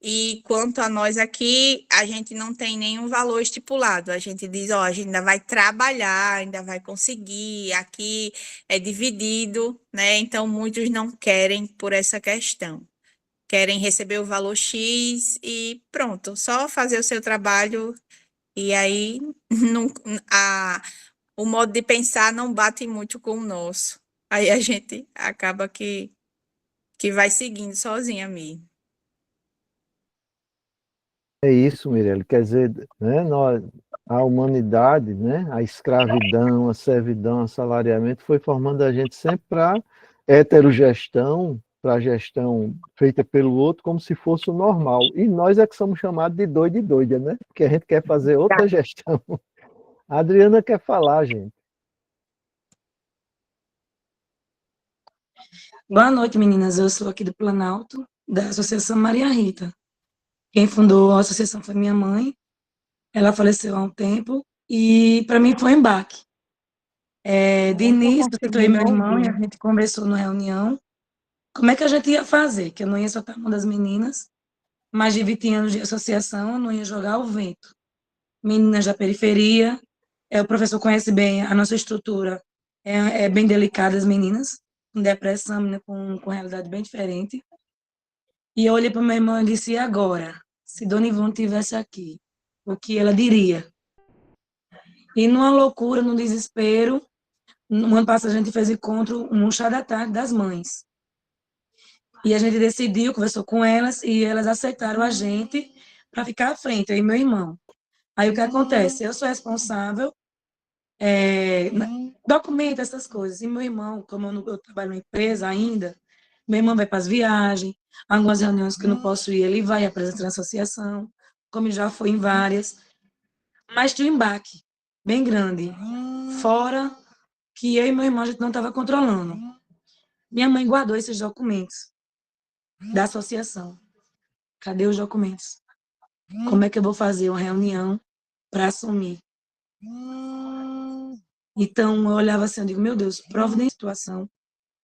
U: E quanto a nós aqui, a gente não tem nenhum valor estipulado. A gente diz, ó, a gente ainda vai trabalhar, ainda vai conseguir, aqui é dividido, né? Então, muitos não querem por essa questão. Querem receber o valor X e pronto, só fazer o seu trabalho. E aí, o modo de pensar não bate muito com o nosso. Aí a gente acaba que vai seguindo sozinha mesmo.
G: É isso, Mirelle, quer dizer, né, a humanidade, né, a escravidão, a servidão, o assalariamento foi formando a gente sempre para heterogestão, para a gestão feita pelo outro como se fosse o normal. E nós é que somos chamados de doido e doida, né? Porque a gente quer fazer outra gestão. A Adriana quer falar, gente.
S: Boa noite, meninas. Eu sou aqui do Planalto, da Associação Maria Rita. Quem fundou a associação foi minha mãe. Ela faleceu há um tempo e, para mim, foi um embaque. De início, eu e meu irmão e a gente conversou numa reunião como é que a gente ia fazer, que eu não ia soltar a mão das meninas, mais de 20 anos de associação, eu não ia jogar ao vento. Meninas da periferia, o professor conhece bem a nossa estrutura, é bem delicada as meninas, com depressão, com realidade bem diferente. E eu olhei para minha irmã e disse, e agora? Se Dona Ivone estivesse aqui, o que ela diria? E numa loucura, num desespero, no ano passado a gente fez encontro, um chá da tarde das mães. E a gente decidiu, conversou com elas, e elas aceitaram a gente para ficar à frente, eu e meu irmão. Aí o que acontece? Eu sou responsável documenta essas coisas. E meu irmão, como eu trabalho na empresa ainda, meu irmão vai para as viagens, algumas reuniões que eu não posso ir, ele vai apresentar na associação, como já foi em várias. Mas tinha um embaque bem grande, fora que eu e meu irmão a gente não estava controlando. Minha mãe guardou esses documentos da associação. Cadê os documentos? Como é que eu vou fazer uma reunião para assumir? Então, eu olhava assim, eu digo, meu Deus, providencia a situação.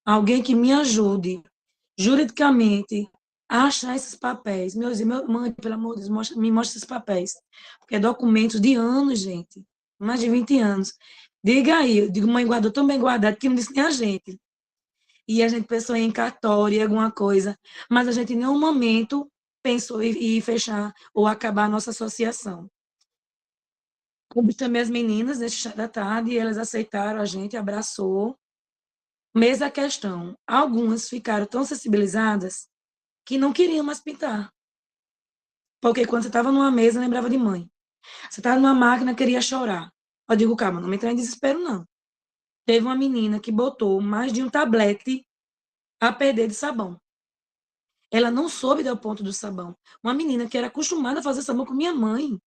S: Alguém que me ajude, juridicamente, a achar esses papéis. Meu mãe, pelo amor de Deus, me mostra esses papéis. Porque é documentos de anos, gente. Mais de 20 anos. Diga aí, eu digo, mãe guardou tão bem guardado que não disse nem a gente. E a gente pensou em cartório, alguma coisa, mas a gente em nenhum momento pensou em fechar ou acabar a nossa associação. Convidei também as meninas nesse chá da tarde e elas aceitaram a gente, abraçou. Mesma questão, algumas ficaram tão sensibilizadas que não queriam mais pintar. Porque quando você estava numa mesa, lembrava de mãe. Você estava numa máquina, queria chorar. Eu digo, calma, não me entra em desespero, não. Teve uma menina que botou mais de um tablete a perder de sabão. Ela não soube dar o ponto do sabão. Uma menina que era acostumada a fazer sabão com minha mãe.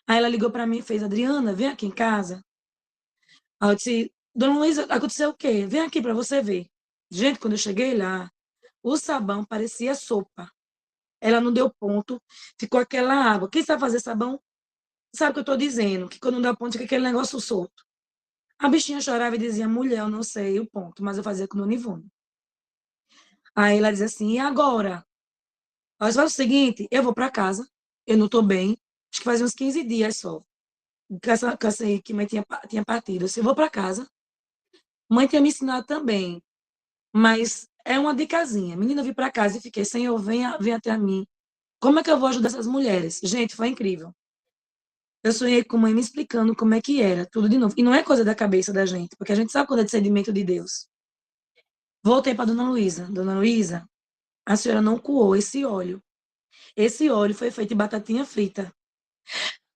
S: Aí ela ligou para mim e fez, Adriana, vem aqui em casa. Aí eu disse, Dona Luísa, aconteceu o quê? Vem aqui para você ver. Gente, quando eu cheguei lá, o sabão parecia sopa. Ela não deu ponto, ficou aquela água. Quem sabe fazer sabão, sabe o que eu estou dizendo, que quando não dá ponto fica aquele negócio solto. A bichinha chorava e dizia, mulher, eu não sei o ponto, mas eu fazia com o Nivone. Aí ela dizia assim, e agora? Nós faz o seguinte, eu vou para casa, eu não estou bem, acho que fazia uns 15 dias só, que mãe tinha partido. Eu vou para casa, mãe tinha me ensinado também, mas é uma dicasinha. Menina, eu vim para casa e fiquei, Senhor, venha até mim. Como é que eu vou ajudar essas mulheres? Gente, foi incrível. Eu sonhei com a mãe me explicando como é que era, tudo de novo. E não é coisa da cabeça da gente, porque a gente sabe quando é discernimento de Deus. Voltei para Dona Luísa. Dona Luísa, a senhora não coou esse óleo. Esse óleo foi feito de batatinha frita.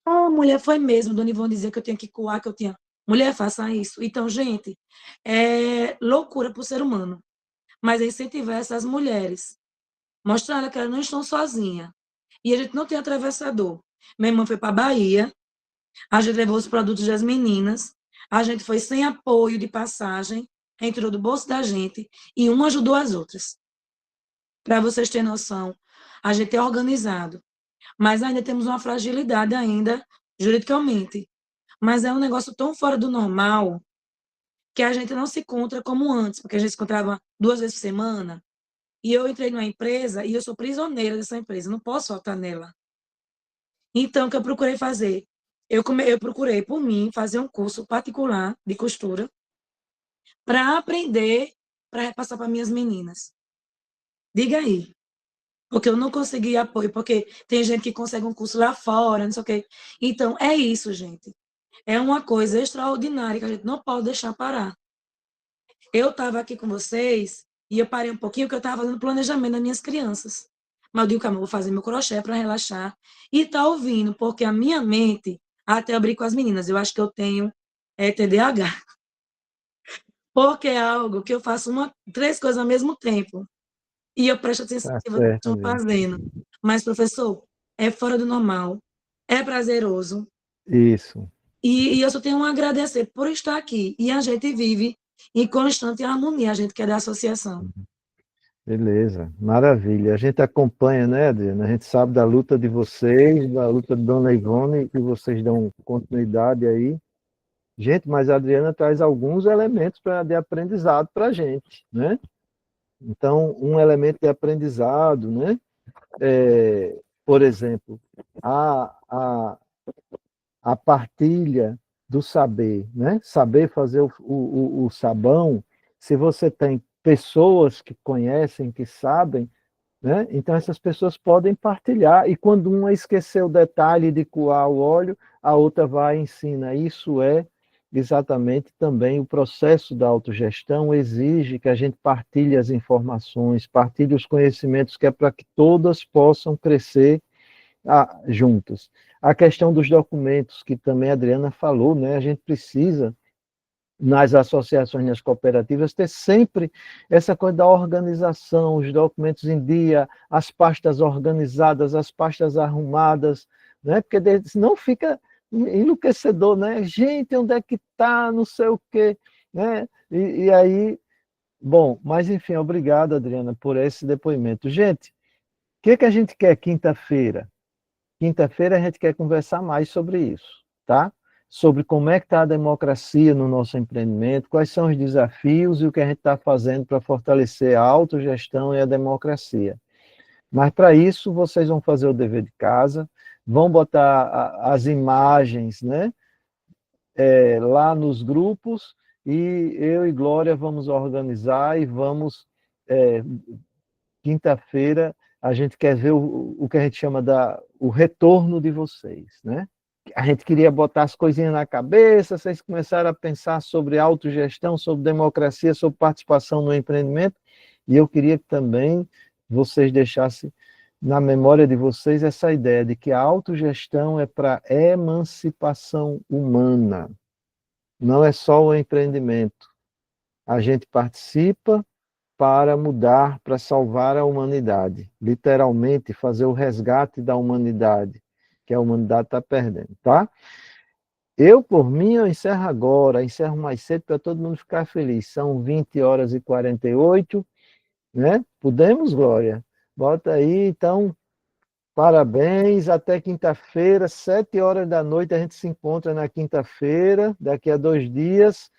S: Ah, mulher, foi mesmo. Dona Ivone dizia que eu tinha que coar, que eu tinha... Mulher, faça isso. Então, gente, é loucura para o ser humano. Mas é incentivar essas mulheres. Mostrar que elas não estão sozinhas. E a gente não tem atravessador. Minha irmã foi para a Bahia. A gente levou os produtos das meninas. A gente foi sem apoio de passagem. Entrou do bolso da gente. E uma ajudou as outras. Para vocês terem noção, a gente é organizado. Mas ainda temos uma fragilidade ainda, juridicamente. Mas é um negócio tão fora do normal que a gente não se encontra como antes, porque a gente se encontrava 2 vezes por semana. E eu entrei numa empresa e eu sou prisioneira dessa empresa, não posso faltar nela. Então, o que eu procurei fazer? Eu procurei, por mim, fazer um curso particular de costura para aprender, para repassar para minhas meninas. Diga aí. Porque eu não consegui apoio, porque tem gente que consegue um curso lá fora, não sei o quê. Então, é isso, gente. É uma coisa extraordinária que a gente não pode deixar parar. Eu estava aqui com vocês e eu parei um pouquinho porque eu estava fazendo planejamento das minhas crianças. Mas eu digo, calma, eu vou fazer meu crochê para relaxar e tá ouvindo, porque a minha mente, até eu brinco com as meninas, eu acho que eu tenho TDAH. Porque é algo que eu faço 3 coisas ao mesmo tempo. E eu presto atenção no que vocês estão fazendo. Mas, professor, é fora do normal, é prazeroso.
G: Isso.
S: E eu só tenho a agradecer por estar aqui. E a gente vive em constante harmonia, a gente que é da associação.
G: Beleza, maravilha. A gente acompanha, né, Adriana? A gente sabe da luta de vocês, da luta de Dona Ivone, que vocês dão continuidade aí. Gente, mas a Adriana traz alguns elementos de aprendizado para a gente, né? Então, um elemento de aprendizado, né? Por exemplo, a partilha do saber, né? Saber fazer o sabão, se você tem pessoas que conhecem, que sabem, né? Então essas pessoas podem partilhar, e quando uma esqueceu o detalhe de coar o óleo, a outra vai e ensina. Isso é exatamente também o processo da autogestão, exige que a gente partilhe as informações, partilhe os conhecimentos, que é para que todas possam crescer juntas. A questão dos documentos, que também a Adriana falou, né? A gente precisa nas associações, nas cooperativas, ter sempre essa coisa da organização, os documentos em dia, as pastas organizadas, as pastas arrumadas, né? Porque senão fica enlouquecedor, né? Gente, onde é que está, não sei o quê, né? E aí, bom, mas enfim, obrigado, Adriana, por esse depoimento. Gente, o que a gente quer quinta-feira? Quinta-feira a gente quer conversar mais sobre isso, tá? Sobre como é que está a democracia no nosso empreendimento, quais são os desafios e o que a gente está fazendo para fortalecer a autogestão e a democracia. Mas, para isso, vocês vão fazer o dever de casa, vão botar as imagens, né, lá nos grupos, e eu e Glória vamos organizar e vamos, quinta-feira, a gente quer ver o que a gente chama o retorno de vocês, né? A gente queria botar as coisinhas na cabeça, vocês começaram a pensar sobre autogestão, sobre democracia, sobre participação no empreendimento, e eu queria que também vocês deixassem na memória de vocês essa ideia de que a autogestão é para emancipação humana, não é só o empreendimento. A gente participa para mudar, para salvar a humanidade, literalmente fazer o resgate da humanidade, que a humanidade está perdendo, tá? Eu, por mim, eu encerro agora, encerro mais cedo para todo mundo ficar feliz. São 20h48, né? Podemos, Glória? Bota aí, então, parabéns, até quinta-feira, 7h a gente se encontra na quinta-feira, daqui a 2 dias,